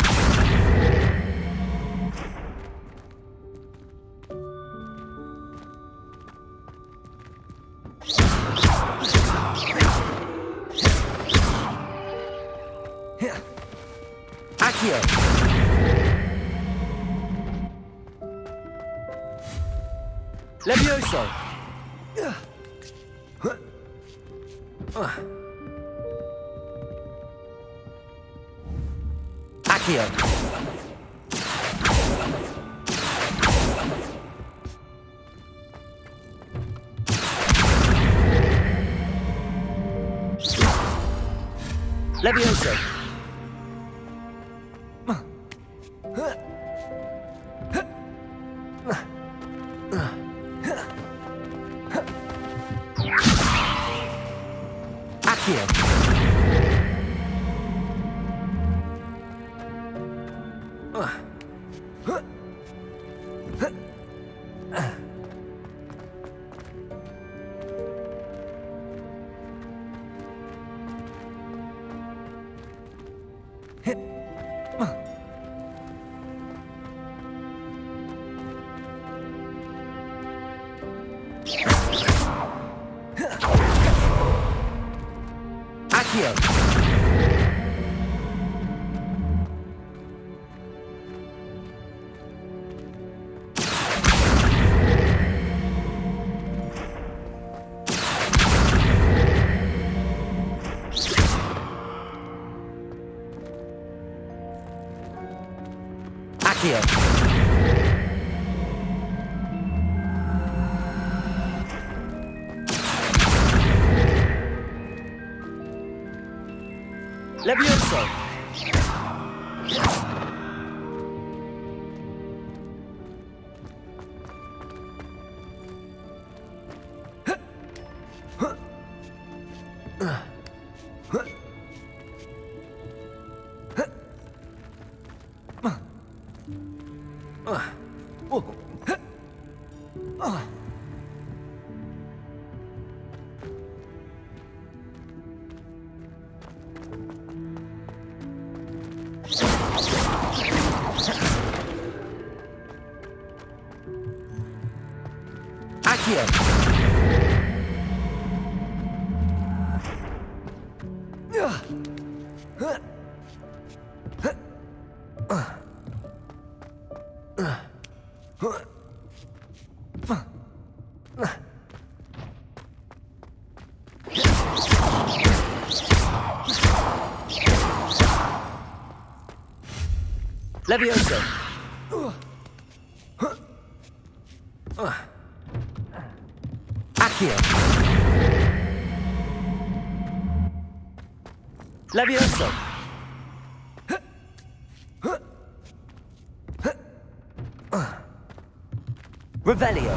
Accio. Levioso. Accio. Levioso. Accio. Accio. Accio. Levioso! Levioso! Accio. Levioso! Revelio!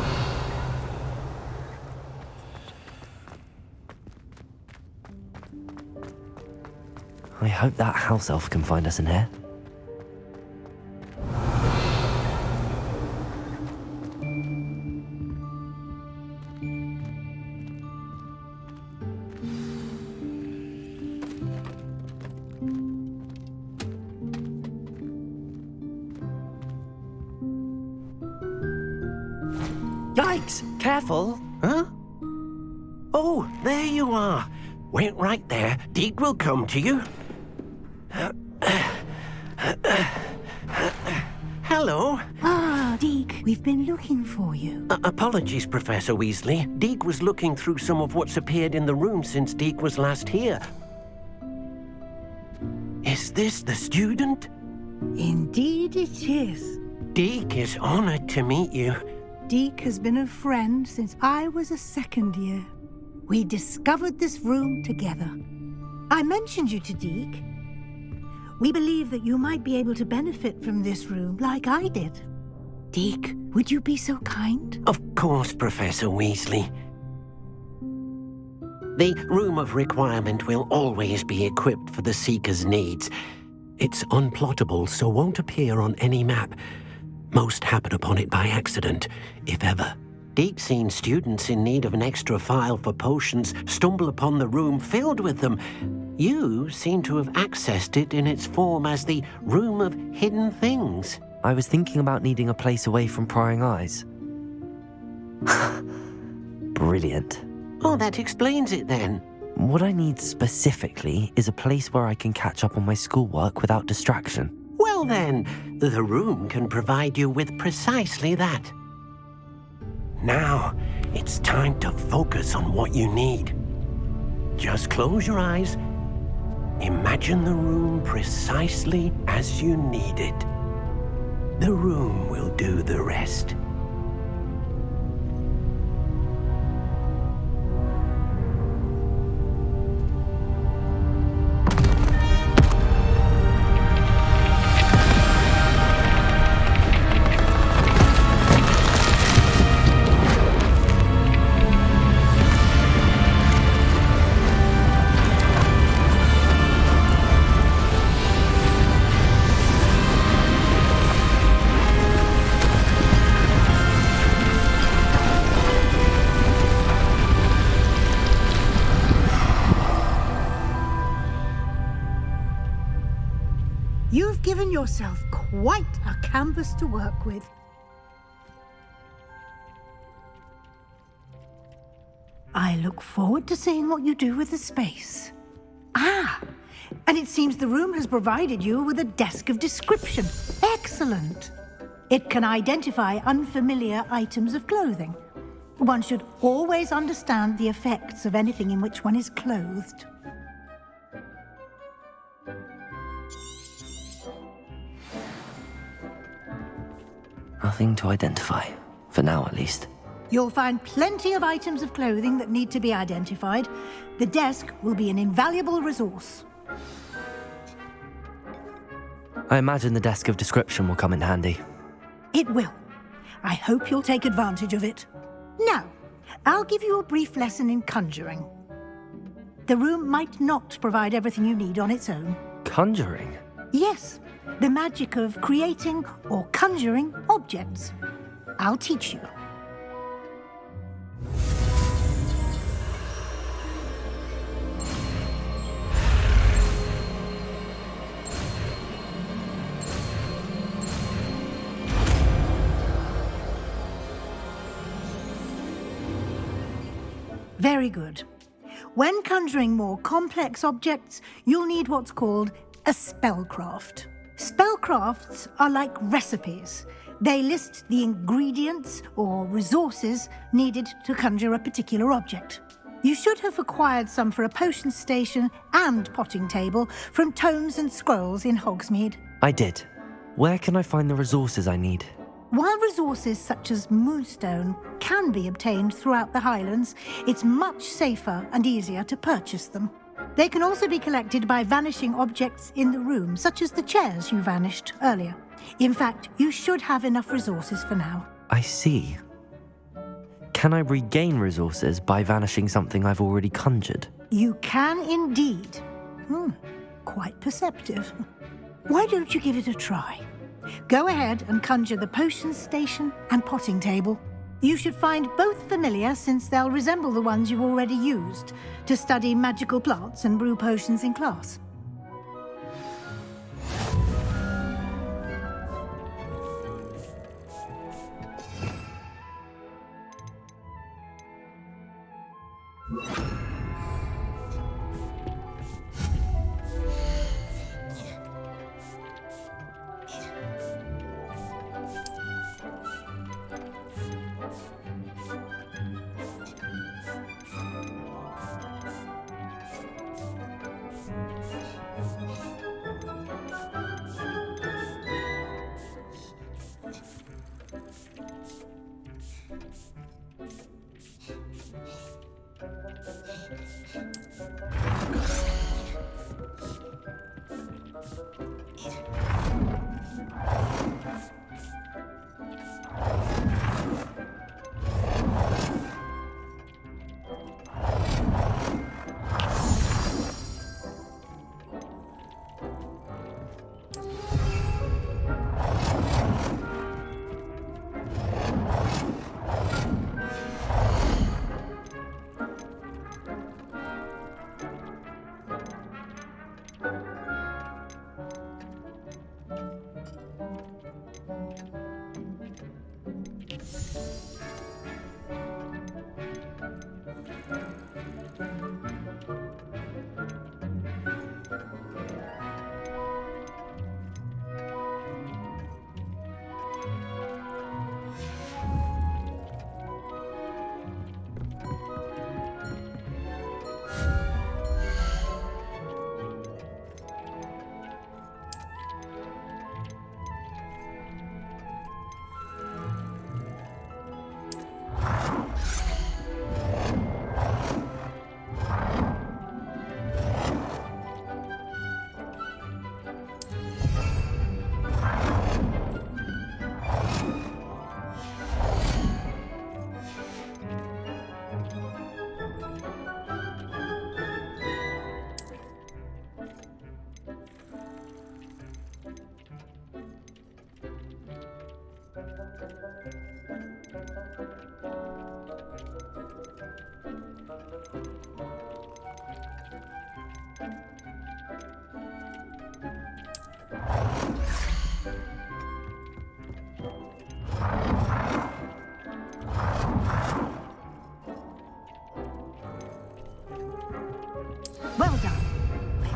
I hope that house elf can find us in here. Yikes! Careful! Huh? Oh, there you are. Wait right there. Deke will come to you. Hello. Ah, Deke, we've been looking for you. Apologies, Professor Weasley. Deke was looking through some of what's appeared in the room since Deke was last here. Is this the student? Indeed it is. Deke is honored to meet you. Deke has been a friend since I was a second year. We discovered this room together. I mentioned you to Deke. We believe that you might be able to benefit from this room like I did. Deke, would you be so kind? Of course, Professor Weasley. The Room of Requirement will always be equipped for the Seeker's needs. It's unplottable, so won't appear on any map. Most happen upon it by accident, if ever. Deke's seen students in need of an extra file for potions stumble upon the room filled with them. You seem to have accessed it in its form as the Room of Hidden Things. I was thinking about needing a place away from prying eyes. Brilliant. Oh, that explains it then. What I need specifically is a place where I can catch up on my schoolwork without distraction. Well then, the room can provide you with precisely that. Now, it's time to focus on what you need. Just close your eyes. Imagine the room precisely as you need it. The room will do the rest. You've given yourself quite a canvas to work with. I look forward to seeing what you do with the space. Ah, and it seems the room has provided you with a desk of description. Excellent. It can identify unfamiliar items of clothing. One should always understand the effects of anything in which one is clothed. Nothing to identify. For now, at least. You'll find plenty of items of clothing that need to be identified. The desk will be an invaluable resource. I imagine the desk of description will come in handy. It will. I hope you'll take advantage of it. Now, I'll give you a brief lesson in conjuring. The room might not provide everything you need on its own. Conjuring? Yes, the magic of creating or conjuring objects. I'll teach you. Very good. When conjuring more complex objects, you'll need what's called a spellcraft. Spellcrafts are like recipes. They list the ingredients or resources needed to conjure a particular object. You should have acquired some for a potion station and potting table from tomes and scrolls in Hogsmeade. I did. Where can I find the resources I need? While resources such as moonstone can be obtained throughout the Highlands, it's much safer and easier to purchase them. They can also be collected by vanishing objects in the room, such as the chairs you vanished earlier. In fact, you should have enough resources for now. I see. Can I regain resources by vanishing something I've already conjured? You can indeed. Quite perceptive. Why don't you give it a try? Go ahead and conjure the potion station and potting table. You should find both familiar, since they'll resemble the ones you've already used to study magical plants and brew potions in class. Well done.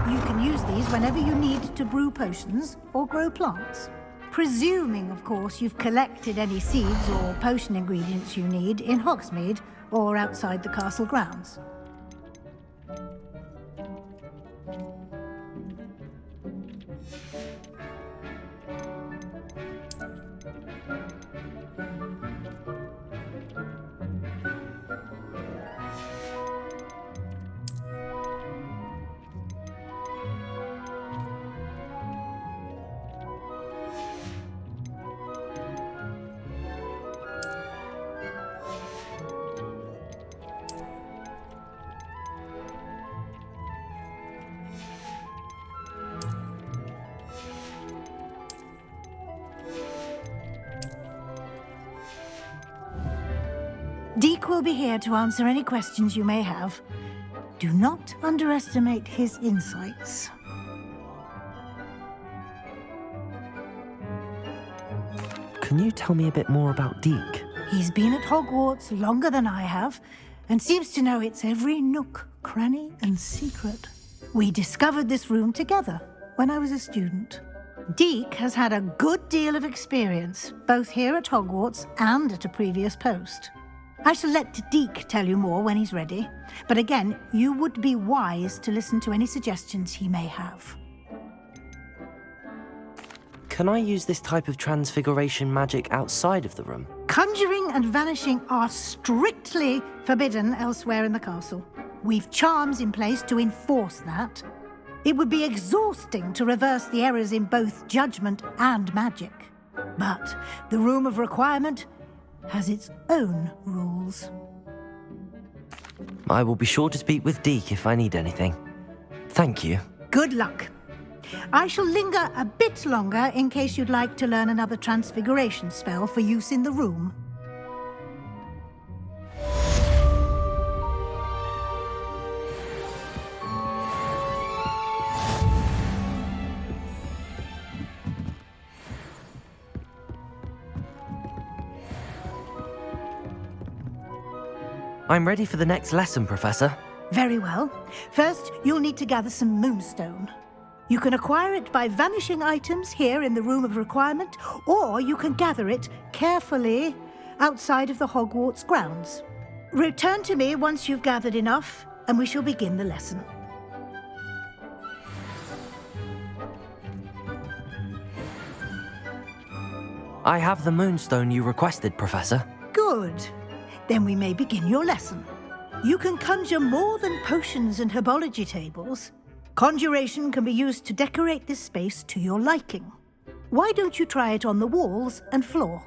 You can use these whenever you need to brew potions or grow plants. Presuming, of course, you've collected any seeds or potion ingredients you need in Hogsmeade or outside the castle grounds. Deke will be here to answer any questions you may have. Do not underestimate his insights. Can you tell me a bit more about Deke? He's been at Hogwarts longer than I have, and seems to know its every nook, cranny, and secret. We discovered this room together when I was a student. Deke has had a good deal of experience, both here at Hogwarts and at a previous post. I shall let Deke tell you more when he's ready, but again, you would be wise to listen to any suggestions he may have. Can I use this type of transfiguration magic outside of the room? Conjuring and vanishing are strictly forbidden elsewhere in the castle. We've charms in place to enforce that. It would be exhausting to reverse the errors in both judgment and magic. But the Room of Requirement has its own rules. I will be sure to speak with Deke if I need anything. Thank you. Good luck. I shall linger a bit longer in case you'd like to learn another transfiguration spell for use in the room. I'm ready for the next lesson, Professor. Very well. First, you'll need to gather some moonstone. You can acquire it by vanishing items here in the Room of Requirement, or you can gather it carefully outside of the Hogwarts grounds. Return to me once you've gathered enough, and we shall begin the lesson. I have the moonstone you requested, Professor. Good. Then we may begin your lesson. You can conjure more than potions and herbology tables. Conjuration can be used to decorate this space to your liking. Why don't you try it on the walls and floor?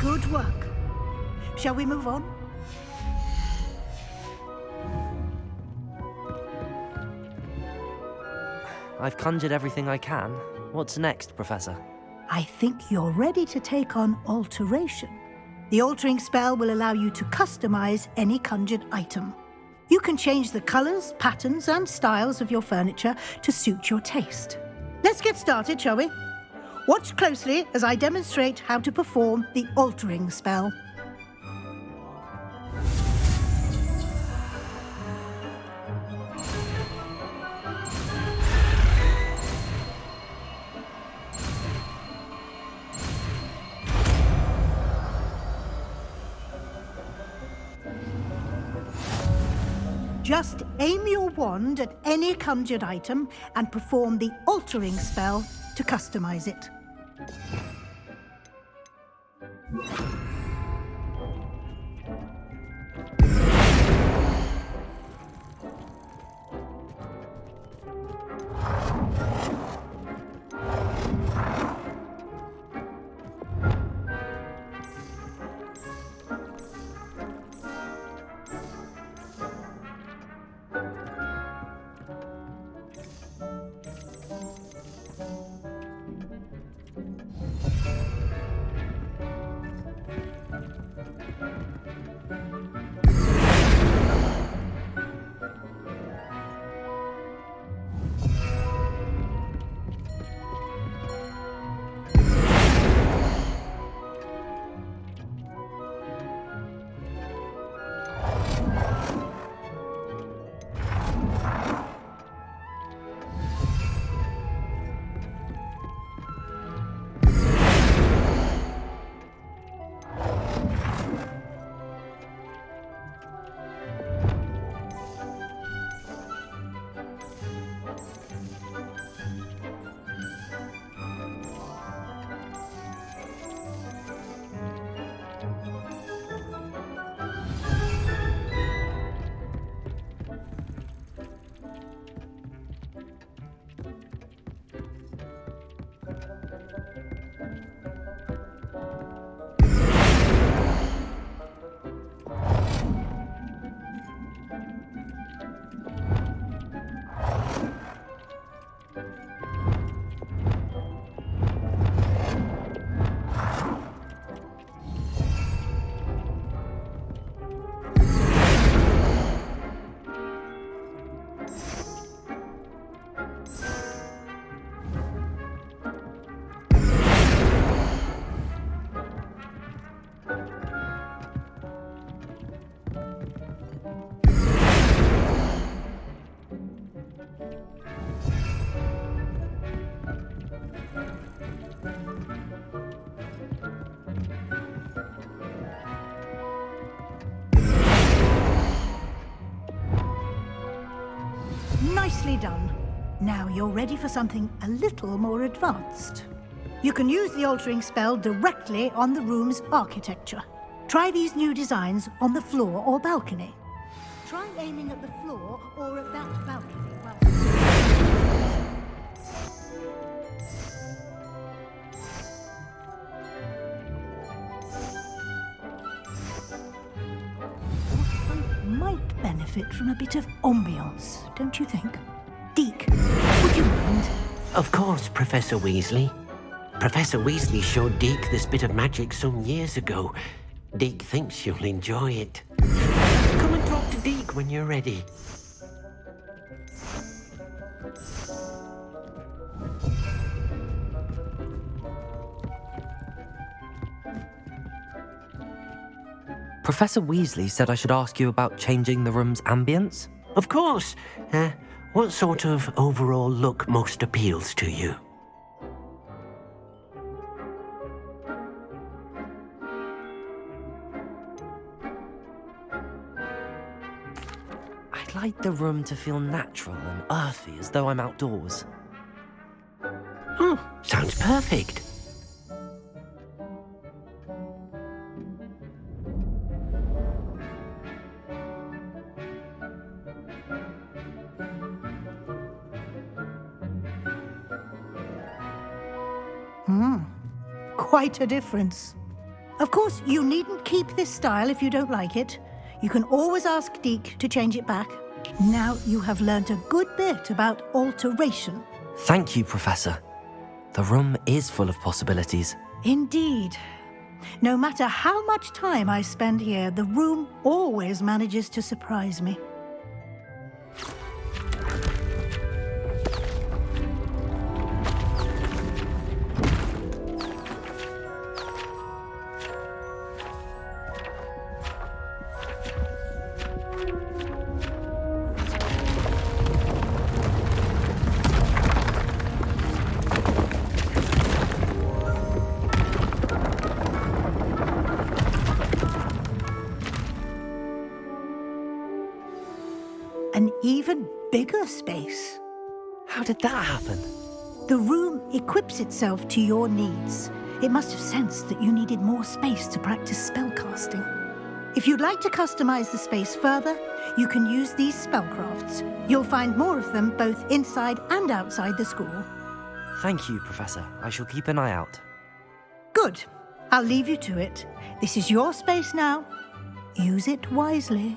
Good work. Shall we move on? I've conjured everything I can. What's next, Professor? I think you're ready to take on alteration. The altering spell will allow you to customize any conjured item. You can change the colors, patterns, and styles of your furniture to suit your taste. Let's get started, shall we? Watch closely as I demonstrate how to perform the altering spell. Just aim your wand at any conjured item and perform the altering spell to customize it. Nicely done. Now you're ready for something a little more advanced. You can use the altering spell directly on the room's architecture. Try these new designs on the floor or balcony. Try aiming at the floor or at that balcony. Might benefit from a bit of ambiance, don't you think? Deke, would you mind? Of course, Professor Weasley. Professor Weasley showed Deke this bit of magic some years ago. Deke thinks you'll enjoy it. Come and talk to Deke when you're ready. Professor Weasley said I should ask you about changing the room's ambience? Of course. What sort of overall look most appeals to you? I'd like the room to feel natural and earthy, as though I'm outdoors. Oh, sounds perfect. Quite a difference. Of course, you needn't keep this style if you don't like it. You can always ask Deke to change it back. Now you have learnt a good bit about alteration. Thank you, Professor. The room is full of possibilities. Indeed. No matter how much time I spend here, the room always manages to surprise me. An even bigger space. How did that happen? The room equips itself to your needs. It must have sensed that you needed more space to practice spellcasting. If you'd like to customize the space further, you can use these spellcrafts. You'll find more of them both inside and outside the school. Thank you, Professor. I shall keep an eye out. Good. I'll leave you to it. This is your space now. Use it wisely.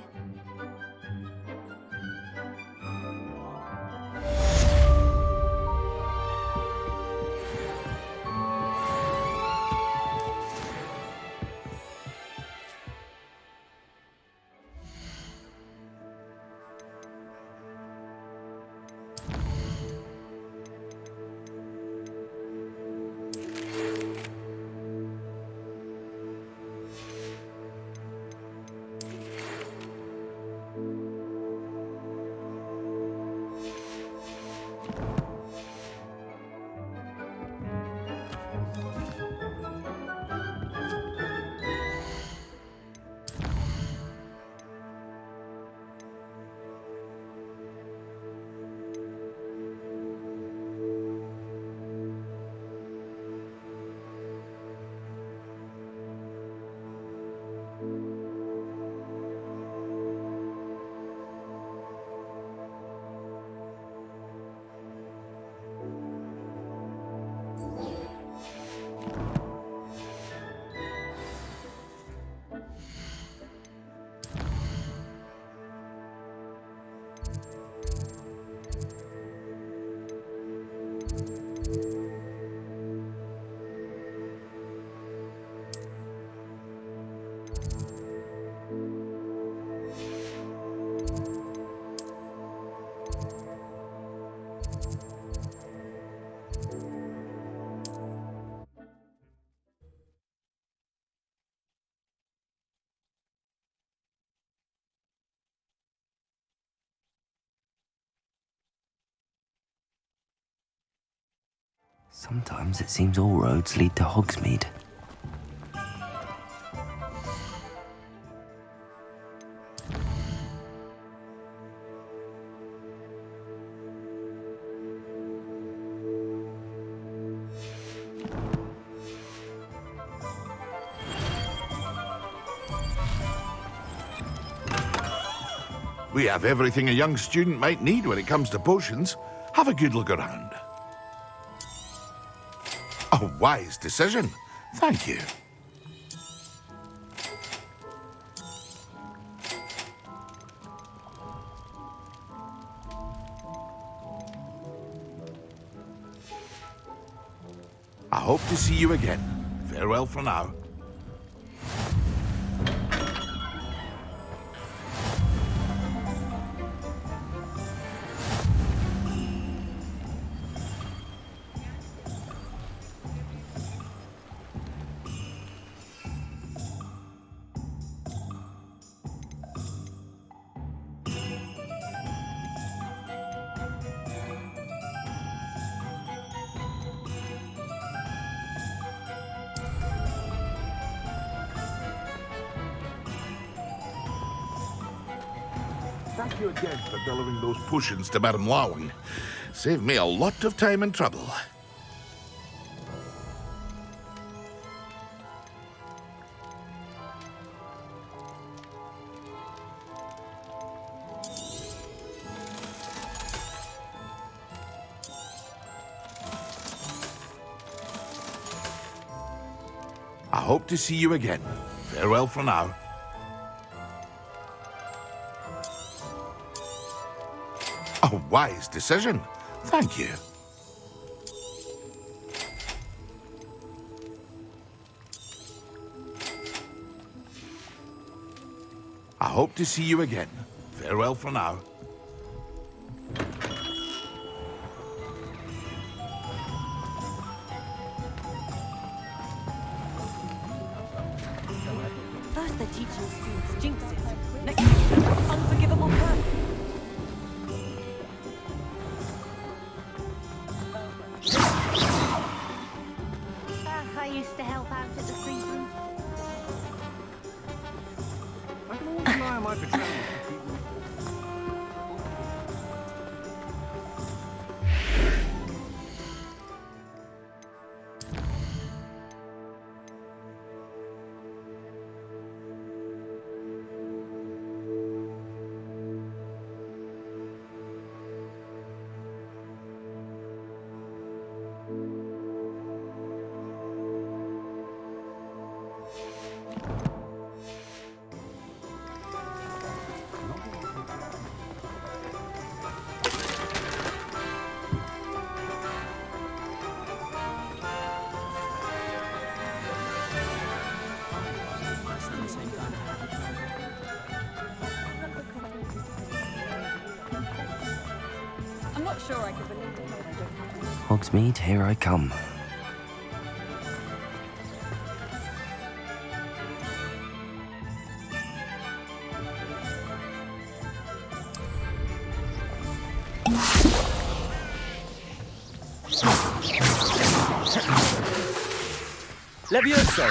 Sometimes it seems all roads lead to Hogsmeade. We have everything a young student might need when it comes to potions. Have a good look around. A wise decision. Thank you. I hope to see you again. Farewell for now. Thank you again for delivering those potions to Madame Lawing. Saved me a lot of time and trouble. I hope to see you again. Farewell for now. A wise decision. Thank you. hope to see you again. Farewell for now. First they're teaching students jinxes. Next thing, unforgivable crime. I used to help out at the free room. I can always rely on my patrons to keep me. I'm not sure I can believe it. Hogsmeade, here I come. Levioso!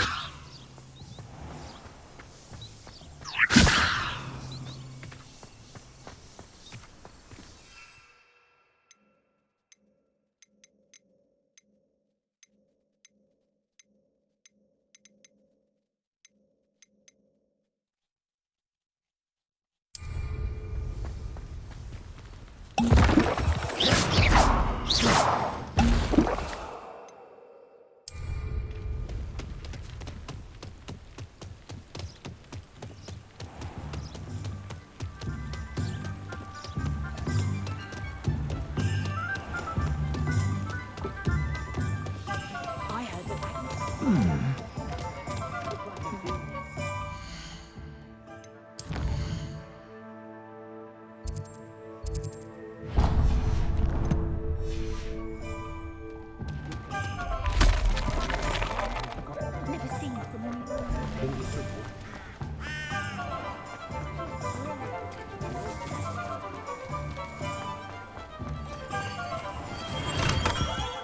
Never seen it from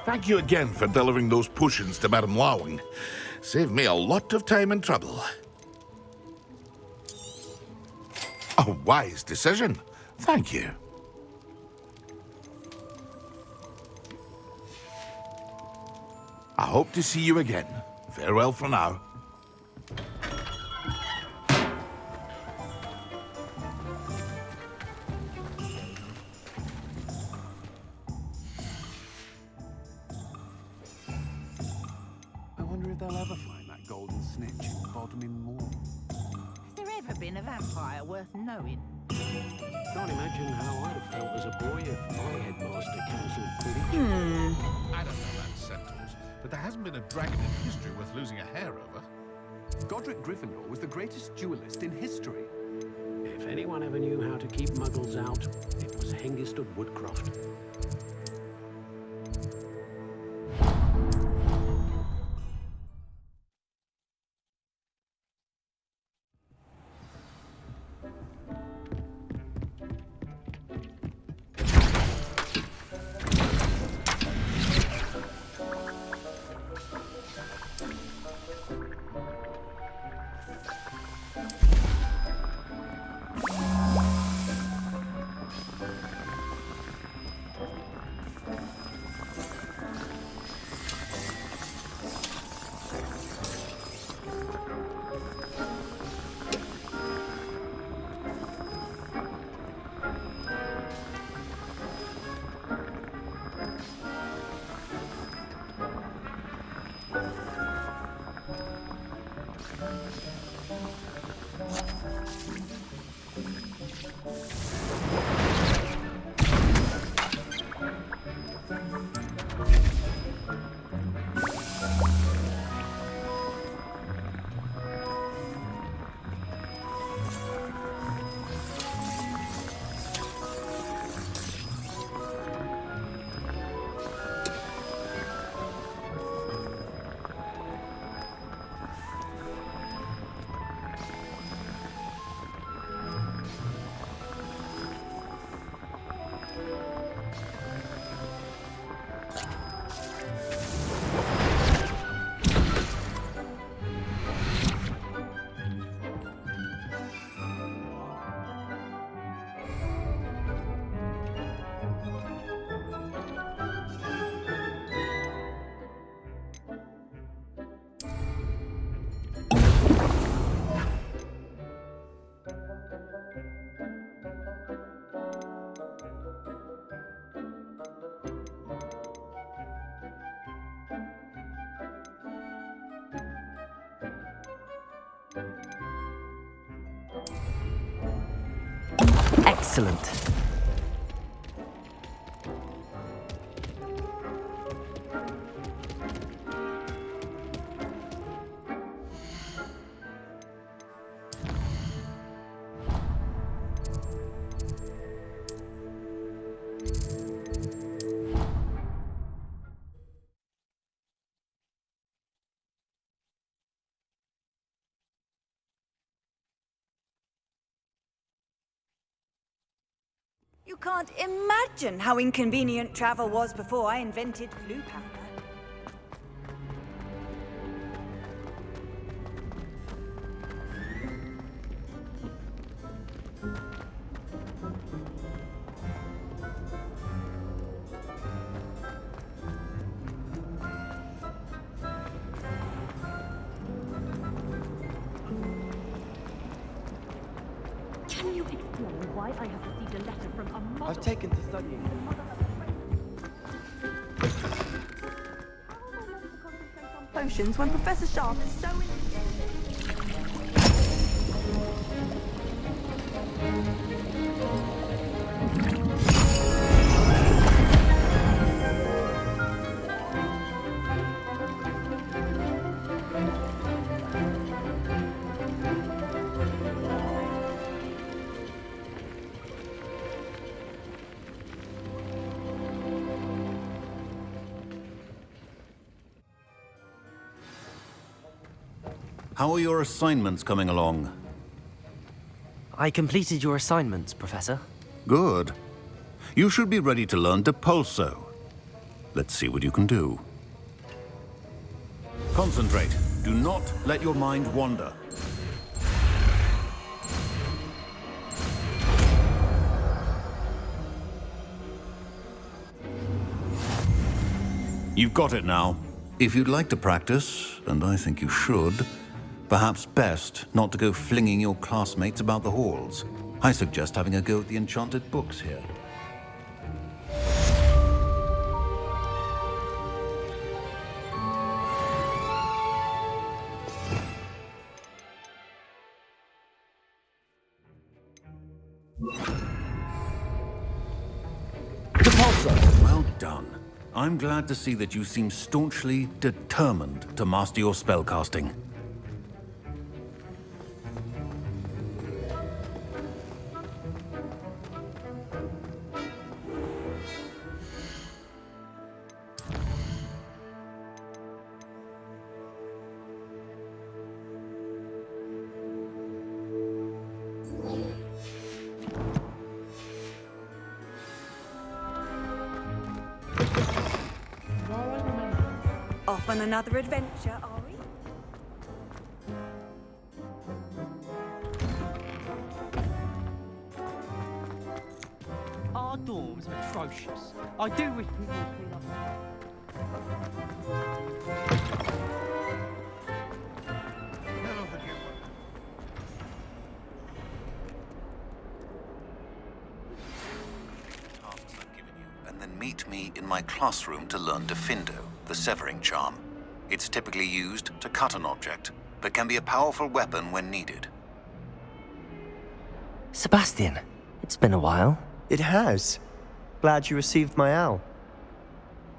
Thank you again for delivering those potions to Madame Lawing. Saved me a lot of time and trouble. A wise decision. Thank you. I hope to see you again. Farewell for now. I wonder if they'll ever find that golden snitch in Bodmin Moor. Has there ever been a vampire worth knowing? Can't imagine how I'd have felt as a boy if my headmaster cancelled Quidditch. I don't know about centaurs, but there hasn't been a dragon in history worth losing a hair over. Godric Gryffindor was the greatest duelist in history. If anyone ever knew how to keep muggles out, it was Hengist of Woodcroft. Excellent. You can't imagine how inconvenient travel was before I invented blue powder. Can you explain why I have received a letter from a mother? I've taken to studying. Potions when Professor Sharp is so How are your assignments coming along? I completed your assignments, Professor. Good. You should be ready to learn Depulso. Let's see what you can do. Concentrate. Do not let your mind wander. You've got it now. If you'd like to practice, and I think you should, perhaps best not to go flinging your classmates about the halls. I suggest having a go at the enchanted books here. Depulso! Well done. I'm glad to see that you seem staunchly determined to master your spellcasting. off on another adventure, are we? Our dorms are atrocious. I do wish people would clean up. And then meet me in my classroom to learn Defindo, the severing charm. It's typically used to cut an object, but can be a powerful weapon when needed. Sebastian, it's been a while. It has. Glad you received my owl.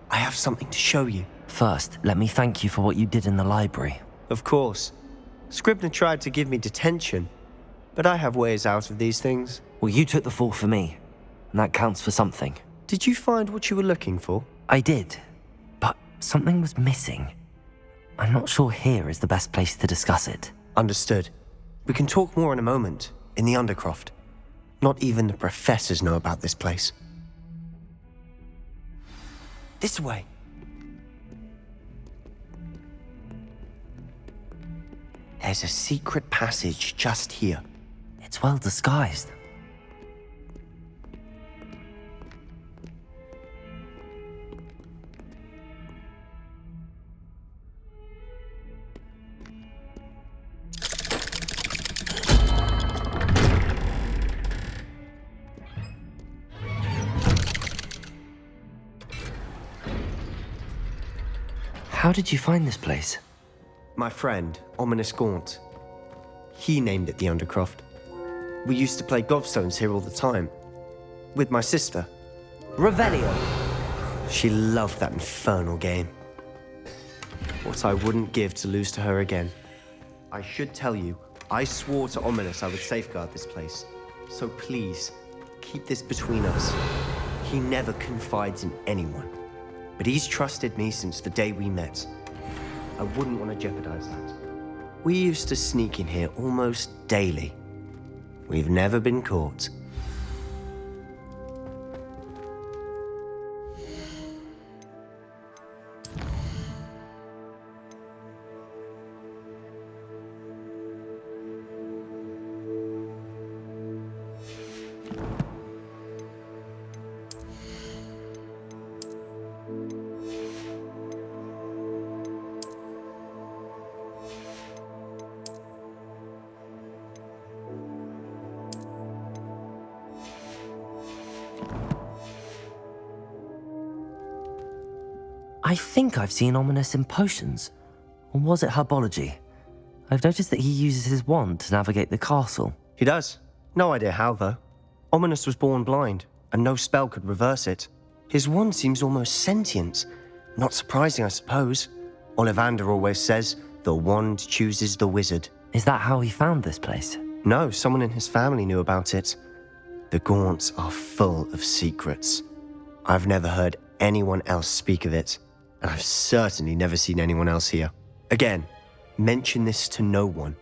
I have something to show you. First, let me thank you for what you did in the library. Of course. Scribner tried to give me detention, but I have ways out of these things. Well, you took the fall for me, and that counts for something. Did you find what you were looking for? I did, but something was missing. I'm not sure here is the best place to discuss it. Understood. We can talk more in a moment, in the Undercroft. Not even the professors know about this place. This way. There's a secret passage just here. It's well disguised. How did you find this place? My friend, Ominous Gaunt. He named it the Undercroft. We used to play gobstones here all the time. With my sister. Revelio. She loved that infernal game. What I wouldn't give to lose to her again. I should tell you, I swore to Ominous I would safeguard this place. So please, keep this between us. He never confides in anyone. But he's trusted me since the day we met. I wouldn't want to jeopardize that. We used to sneak in here almost daily. We've never been caught. I think I've seen Ominous in potions. Or was it herbology? I've noticed that he uses his wand to navigate the castle. He does. No idea how, though. Ominous was born blind, and no spell could reverse it. His wand seems almost sentient. Not surprising, I suppose. Ollivander always says, the wand chooses the wizard. Is that how he found this place? No, someone in his family knew about it. The Gaunts are full of secrets. I've never heard anyone else speak of it, and I've certainly never seen anyone else here. Again, mention this to no one,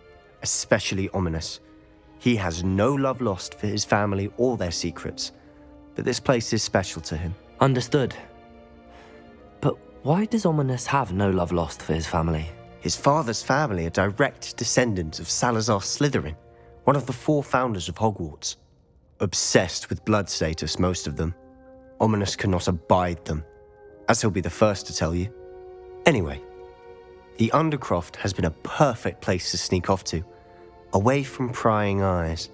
especially Ominous. He has no love lost for his family or their secrets, but this place is special to him. Understood. But why does Ominous have no love lost for his family? His father's family are direct descendants of Salazar Slytherin, one of the 4 founders of Hogwarts. Obsessed with blood status, most of them. Ominous cannot abide them, as he'll be the first to tell you. Anyway, the Undercroft has been a perfect place to sneak off to, away from prying eyes,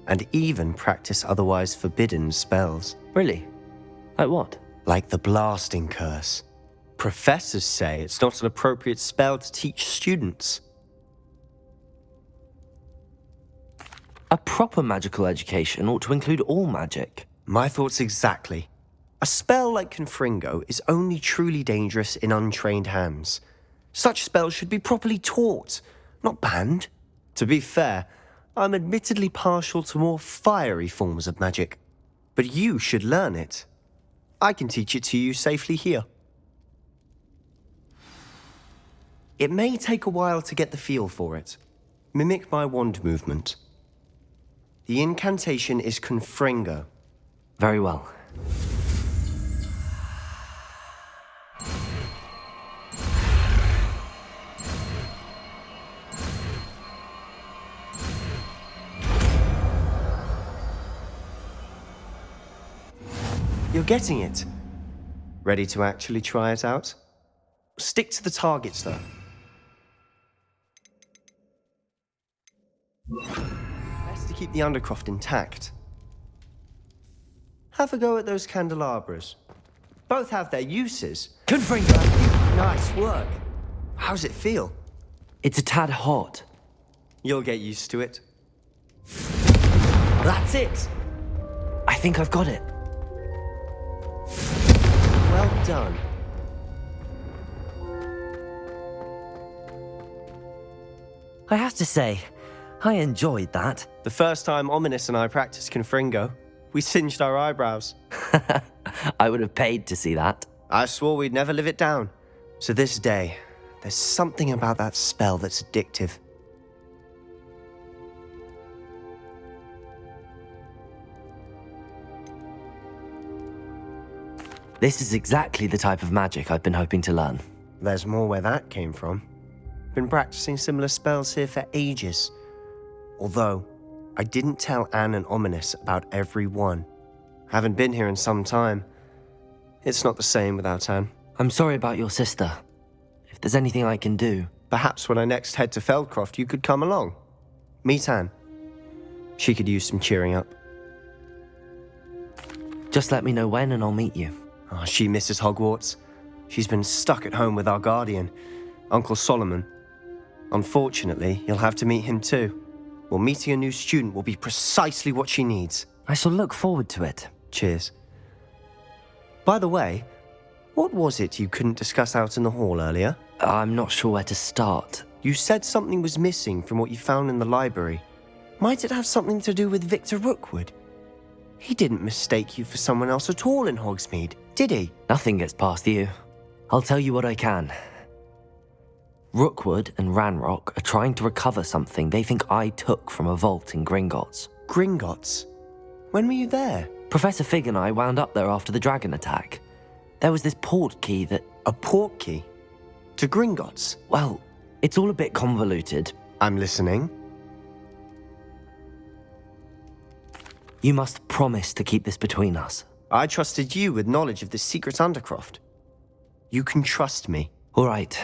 and even practice otherwise forbidden spells. Really? Like what? Like the blasting curse. Professors say it's not an appropriate spell to teach students. A proper magical education ought to include all magic. My thoughts exactly. A spell like Confringo is only truly dangerous in untrained hands. Such spells should be properly taught, not banned. To be fair, I'm admittedly partial to more fiery forms of magic. But you should learn it. I can teach it to you safely here. It may take a while to get the feel for it. Mimic my wand movement. The incantation is Confringo. Very well. You're getting it. Ready to actually try it out? Stick to the targets, though. Best to keep the Undercroft intact. Have a go at those candelabras. Both have their uses. Confringo! Nice work. How's it feel? It's a tad hot. You'll get used to it. That's it! I think I've got it. Well done. I have to say, I enjoyed that. The first time Ominous and I practiced Confringo, we singed our eyebrows. I would have paid to see that. I swore we'd never live it down. To this day, there's something about that spell that's addictive. This is exactly the type of magic I've been hoping to learn. There's more where that came from. Been practicing similar spells here for ages. Although, I didn't tell Anne and Ominous about every one. Haven't been here in some time. It's not the same without Anne. I'm sorry about your sister. If there's anything I can do... Perhaps when I next head to Feldcroft, you could come along. Meet Anne. She could use some cheering up. Just let me know when and I'll meet you. Oh, she misses Hogwarts. She's been stuck at home with our guardian, Uncle Solomon. Unfortunately, you'll have to meet him too. Well, meeting a new student will be precisely what she needs. I shall look forward to it. Cheers. By the way, what was it you couldn't discuss out in the hall earlier? I'm not sure where to start. You said something was missing from what you found in the library. Might it have something to do with Victor Rookwood? He didn't mistake you for someone else at all in Hogsmeade, did he? Nothing gets past you. I'll tell you what I can. Rookwood and Ranrock are trying to recover something they think I took from a vault in Gringotts. Gringotts? When were you there? Professor Fig and I wound up there after the dragon attack. There was this port key that... A port key? To Gringotts? Well, it's all a bit convoluted. I'm listening. You must promise to keep this between us. I trusted you with knowledge of this secret undercroft. You can trust me. All right.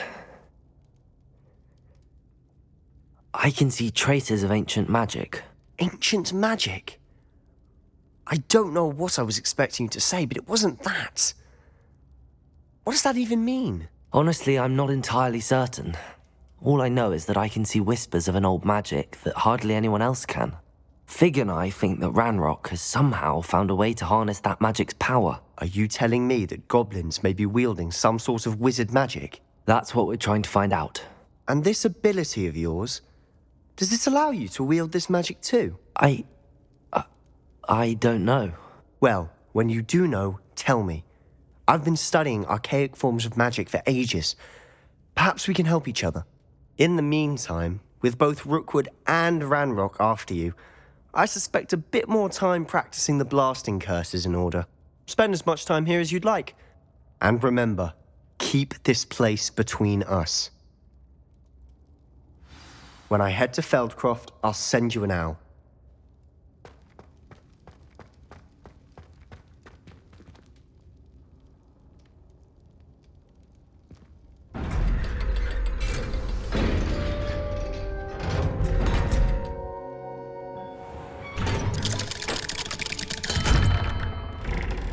I can see traces of ancient magic. Ancient magic? I don't know what I was expecting you to say, but it wasn't that. What does that even mean? Honestly, I'm not entirely certain. All I know is that I can see whispers of an old magic that hardly anyone else can. Fig and I think that Ranrock has somehow found a way to harness that magic's power. Are you telling me that goblins may be wielding some sort of wizard magic? That's what we're trying to find out. And this ability of yours, does it allow you to wield this magic too? I don't know. Well, when you do know, tell me. I've been studying archaic forms of magic for ages. Perhaps we can help each other. In the meantime, with both Rookwood and Ranrock after you, I suspect a bit more time practicing the blasting curse is in order. Spend as much time here as you'd like. And remember, keep this place between us. When I head to Feldcroft, I'll send you an owl.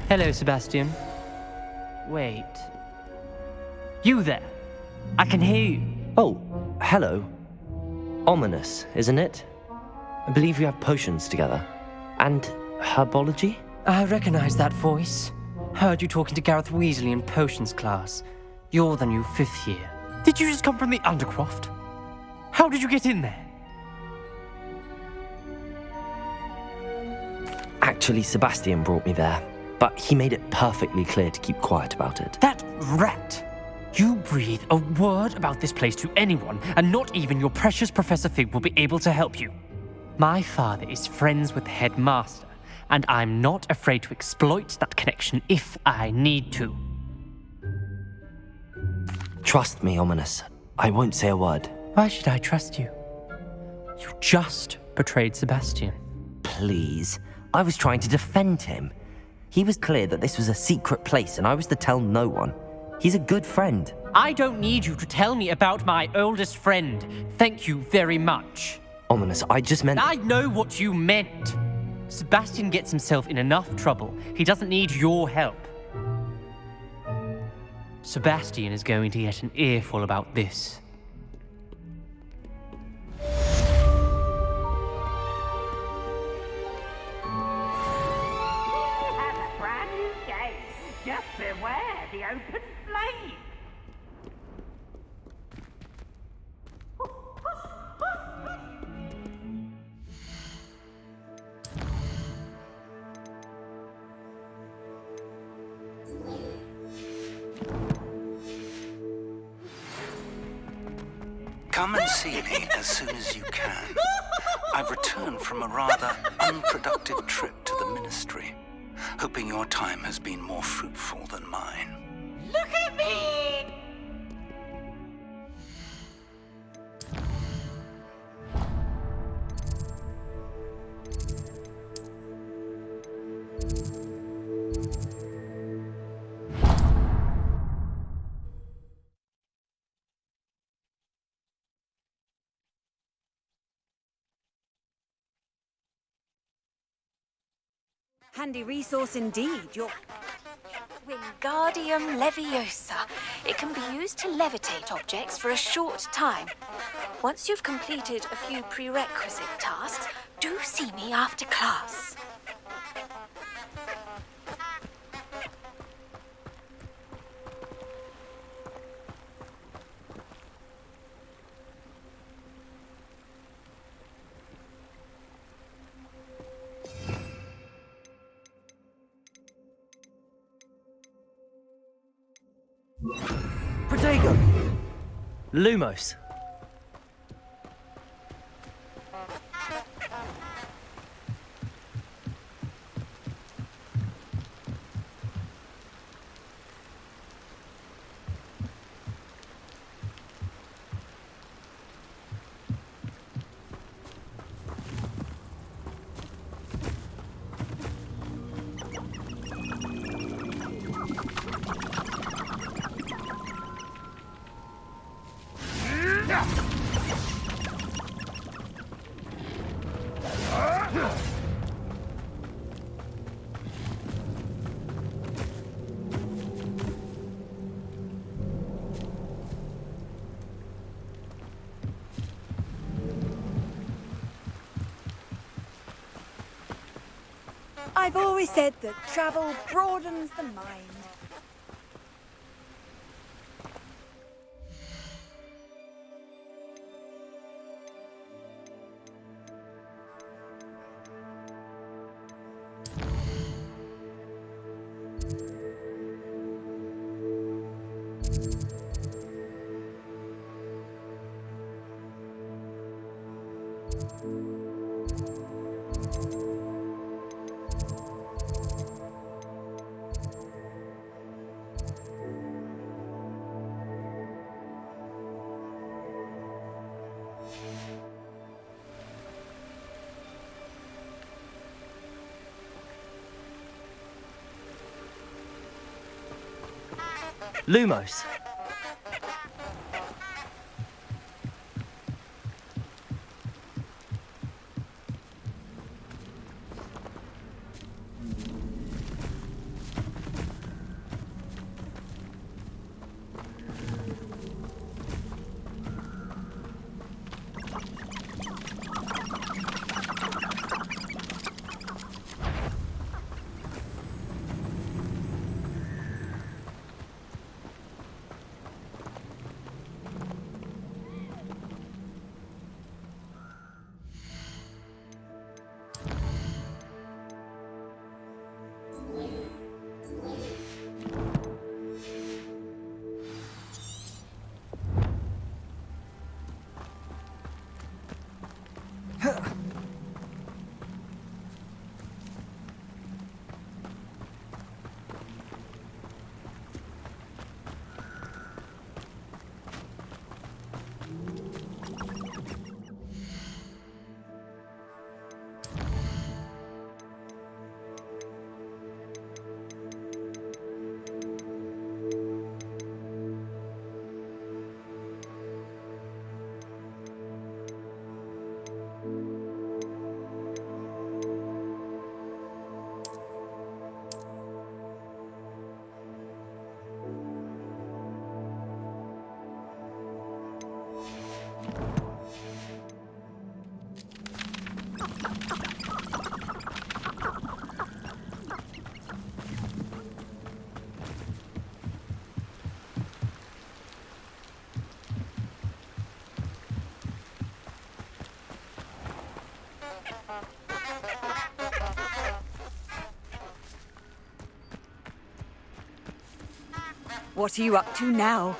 Hello, Sebastian. Wait. You there? I can hear you. Oh, hello. Ominous, isn't it? I believe we have potions together. And herbology? I recognize that voice. Heard you talking to Gareth Weasley in potions class. You're the new 5th year. Did you just come from the Undercroft? How did you get in there? Actually, Sebastian brought me there. But he made it perfectly clear to keep quiet about it. That rat! You breathe a word about this place to anyone, and not even your precious Professor Fig will be able to help you. My father is friends with the headmaster, and I'm not afraid to exploit that connection if I need to. Trust me, Ominous. I won't say a word. Why should I trust you? You just betrayed Sebastian. Please. I was trying to defend him. He was clear that this was a secret place, and I was to tell no one. He's a good friend. I don't need you to tell me about my oldest friend. Thank you very much. Ominous, I just meant... I know what you meant. Sebastian gets himself in enough trouble. He doesn't need your help. Sebastian is going to get an earful about this. Just beware the open flame! Come and see me as soon as you can. I've returned from a rather unproductive trip to the Ministry, hoping your time has been more fruitful than mine. Look at me! Handy resource indeed. Your Wingardium Leviosa. It can be used to levitate objects for a short time. Once you've completed a few prerequisite tasks, do see me after class. Protego! Lumos. I've always said that travel broadens the mind. Lumos. What are you up to now?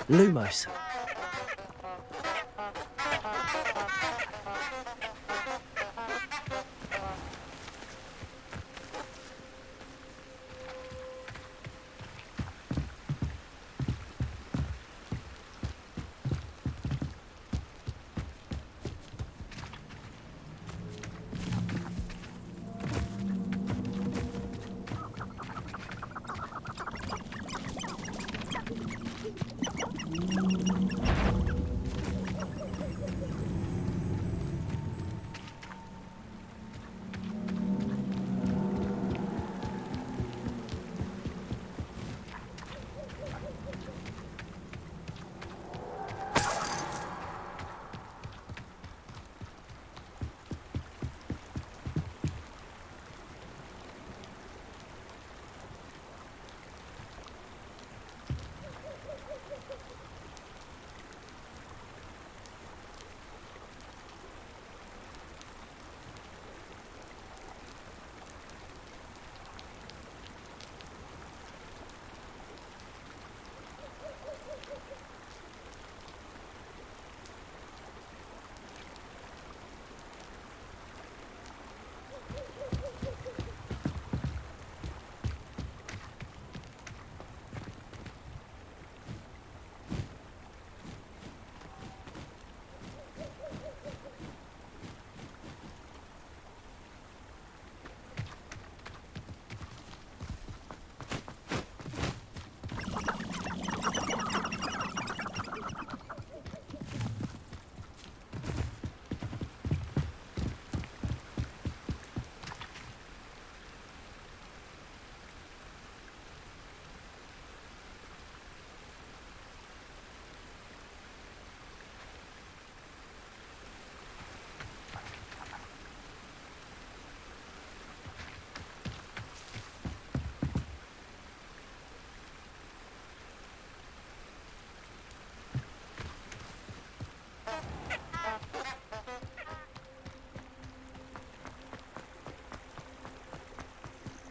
Lumos.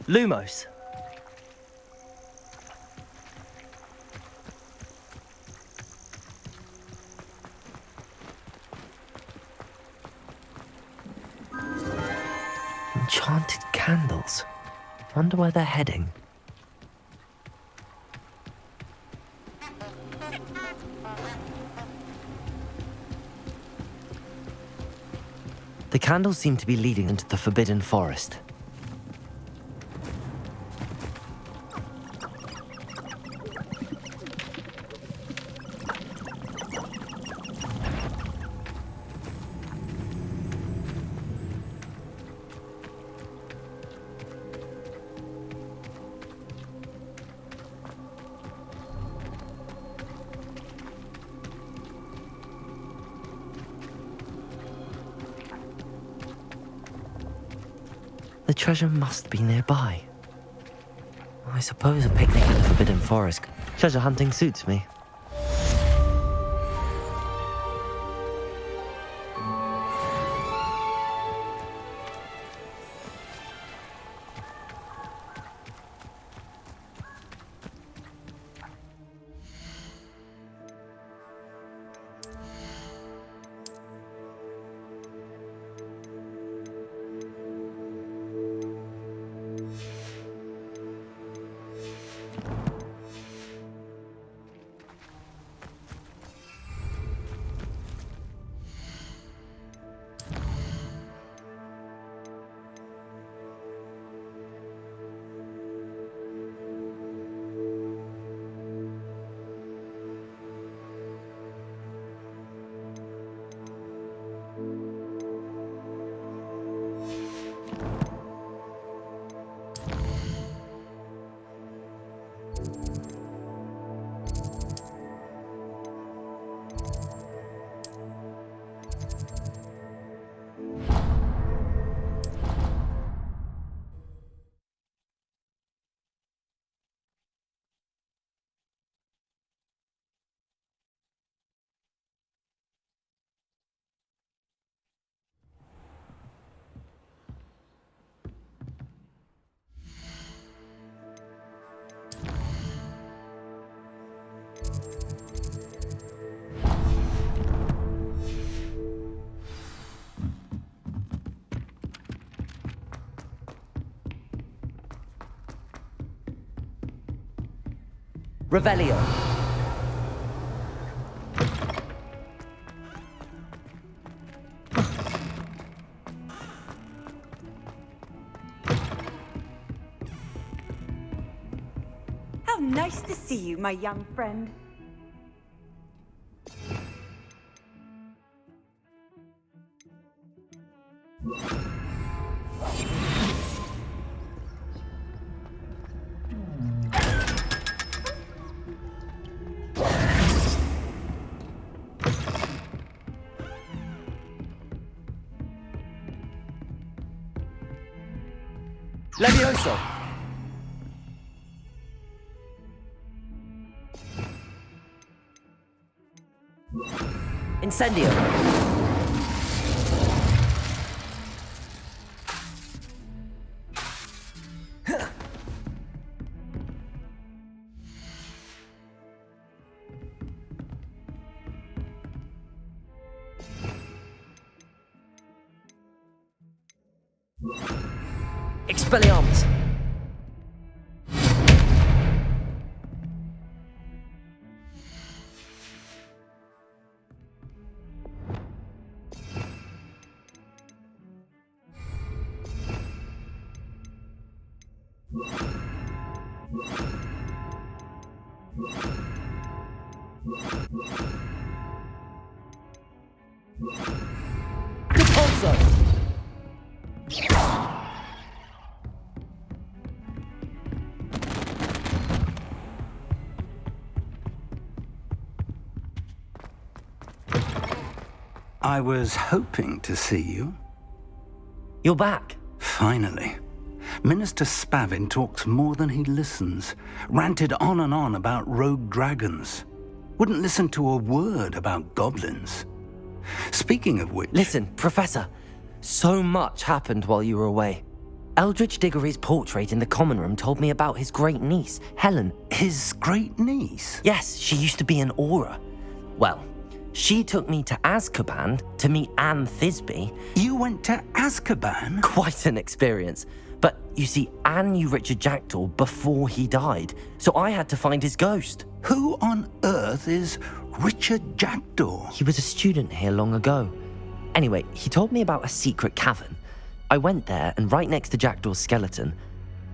Lumos. Enchanted candles. Wonder where they're heading. The candles seem to be leading into the Forbidden Forest. The treasure must be nearby. I suppose a picnic in the Forbidden Forest. Treasure hunting suits me. Revelio. How nice to see you, my young friend. Levioso! Incendio! Expelliarmus! Repulsor! I was hoping to see you. You're back. Finally. Minister Spavin talks more than he listens. Ranted on and on about rogue dragons. Wouldn't listen to a word about goblins. Speaking of which... Listen, Professor. So much happened while you were away. Eldridge Diggory's portrait in the common room told me about his great niece, Helen. His great niece? Yes, she used to be an Auror. Well, she took me to Azkaban to meet Anne Thisbe. You went to Azkaban? Quite an experience. But you see, Anne knew Richard Jackdaw before he died, so I had to find his ghost. Who on earth is Richard Jackdaw? He was a student here long ago. Anyway, he told me about a secret cavern. I went there, and right next to Jackdaw's skeleton,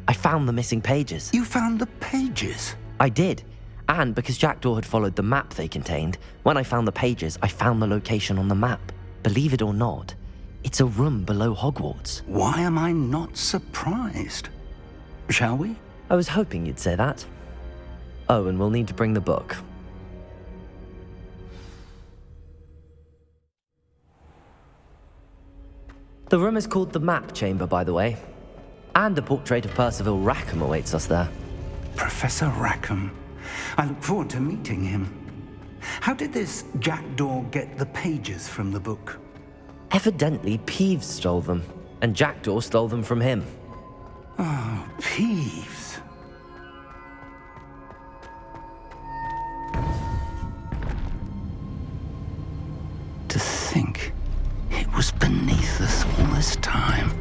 I found the missing pages. You found the pages? I did. And because Jackdaw had followed the map they contained, when I found the pages, I found the location on the map. Believe it or not, it's a room below Hogwarts. Why am I not surprised? Shall we? I was hoping you'd say that. Oh, and we'll need to bring the book. The room is called the Map Chamber, by the way. And a portrait of Percival Rackham awaits us there. Professor Rackham. I look forward to meeting him. How did this Jackdaw get the pages from the book? Evidently, Peeves stole them, and Jackdaw stole them from him. Oh, Peeves. To think it was beneath us all this time.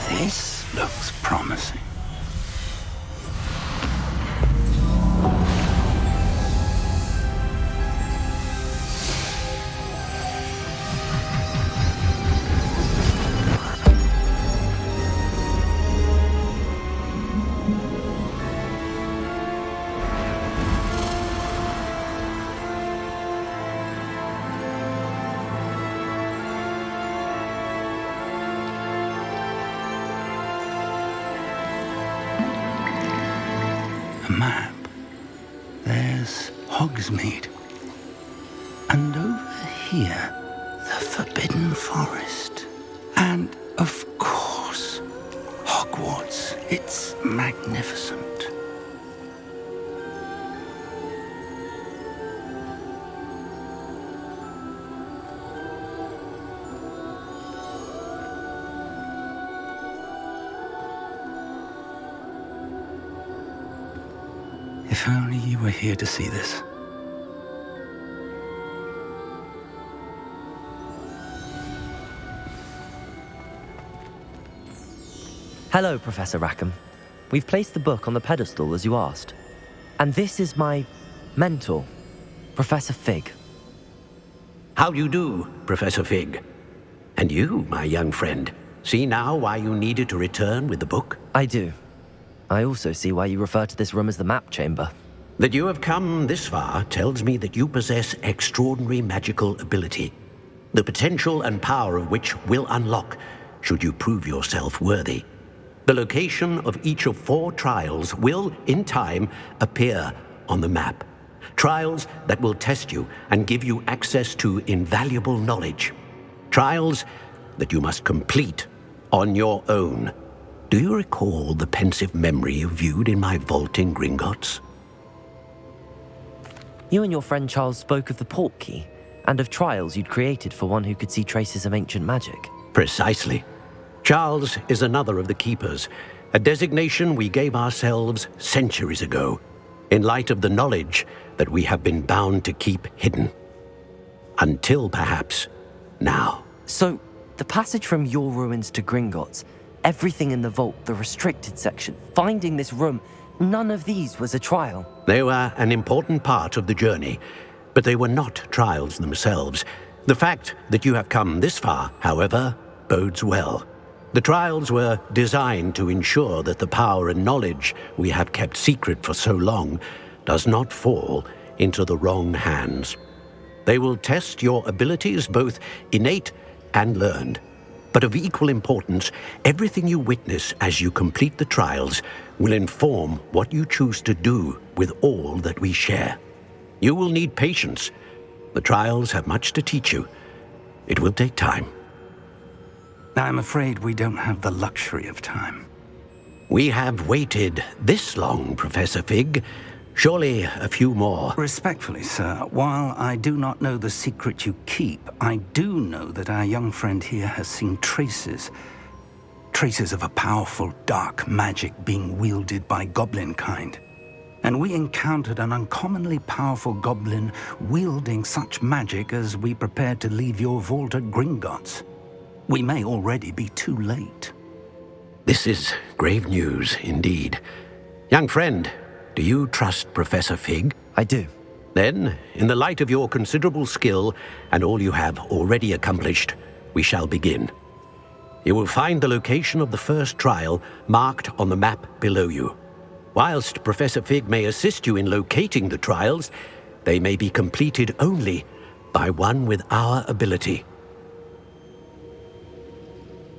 This looks promising. Map. There's Hogsmeade. And over here, the Forbidden Forest. And, of course, Hogwarts. It's magnificent. If only you were here to see this. Hello, Professor Rackham. We've placed the book on the pedestal as you asked. And this is my mentor, Professor Fig. How do you do, Professor Fig? And you, my young friend, See now why you needed to return with the book? I do. I also see why you refer to this room as the map chamber. That you have come this far tells me that you possess extraordinary magical ability, the potential and power of which will unlock should you prove yourself worthy. The location of each of 4 trials will, in time, appear on the map. Trials that will test you and give you access to invaluable knowledge. Trials that you must complete on your own. Do you recall the pensive memory you viewed in my vault in Gringotts? You and your friend Charles spoke of the port key, and of trials you'd created for one who could see traces of ancient magic. Precisely. Charles is another of the Keepers, a designation we gave ourselves centuries ago, in light of the knowledge that we have been bound to keep hidden. Until, perhaps, now. So, the passage from your ruins to Gringotts, everything in the vault, the restricted section, finding this room, none of these was a trial. They were an important part of the journey, but they were not trials themselves. The fact that you have come this far, however, bodes well. The trials were designed to ensure that the power and knowledge we have kept secret for so long does not fall into the wrong hands. They will test your abilities, both innate and learned. But of equal importance, everything you witness as you complete the trials will inform what you choose to do with all that we share. You will need patience. The trials have much to teach you. It will take time. I'm afraid we don't have the luxury of time. We have waited this long, Professor Fig. Surely a few more. Respectfully, sir, while I do not know the secret you keep, I do know that our young friend here has seen traces of a powerful dark magic being wielded by goblin kind. And we encountered an uncommonly powerful goblin wielding such magic as we prepared to leave your vault at Gringotts. We may already be too late. This is grave news indeed. Young friend, do you trust Professor Fig? I do. Then, in the light of your considerable skill and all you have already accomplished, we shall begin. You will find the location of the first trial marked on the map below you. Whilst Professor Fig may assist you in locating the trials, they may be completed only by one with our ability.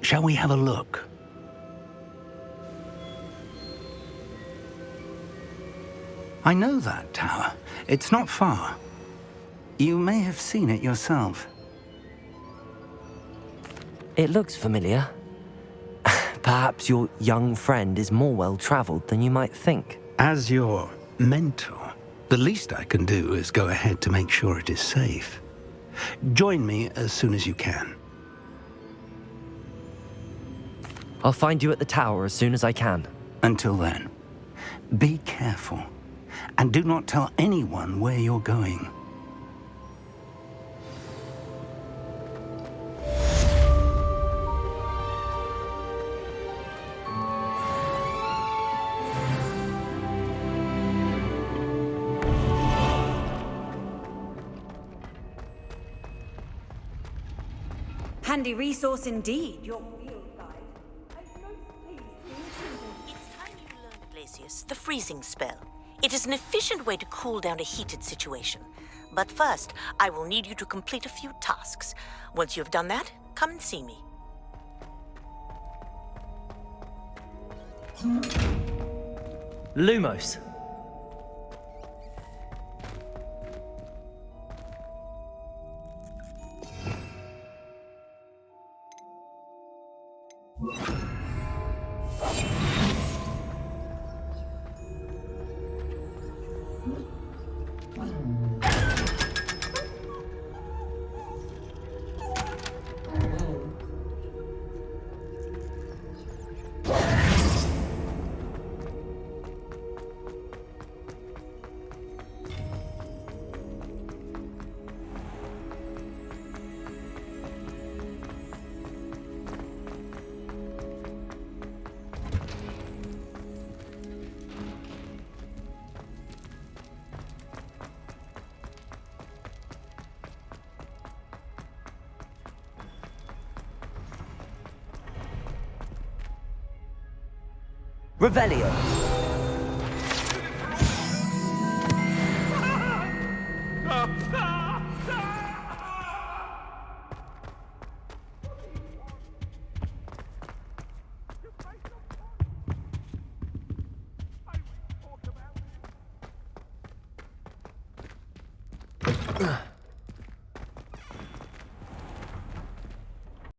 Shall we have a look? I know that tower. It's not far. You may have seen it yourself. It looks familiar. Perhaps your young friend is more well-traveled than you might think. As your mentor, the least I can do is go ahead to make sure it is safe. Join me as soon as you can. I'll find you at the tower as soon as I can. Until then, be careful. And do not tell anyone where you're going. Handy resource indeed, your It's time you learned, Glacius, the freezing spell. It is an efficient way to cool down a heated situation. But first, I will need you to complete a few tasks. Once you have done that, come and see me. Lumos. Revelio. Ugh.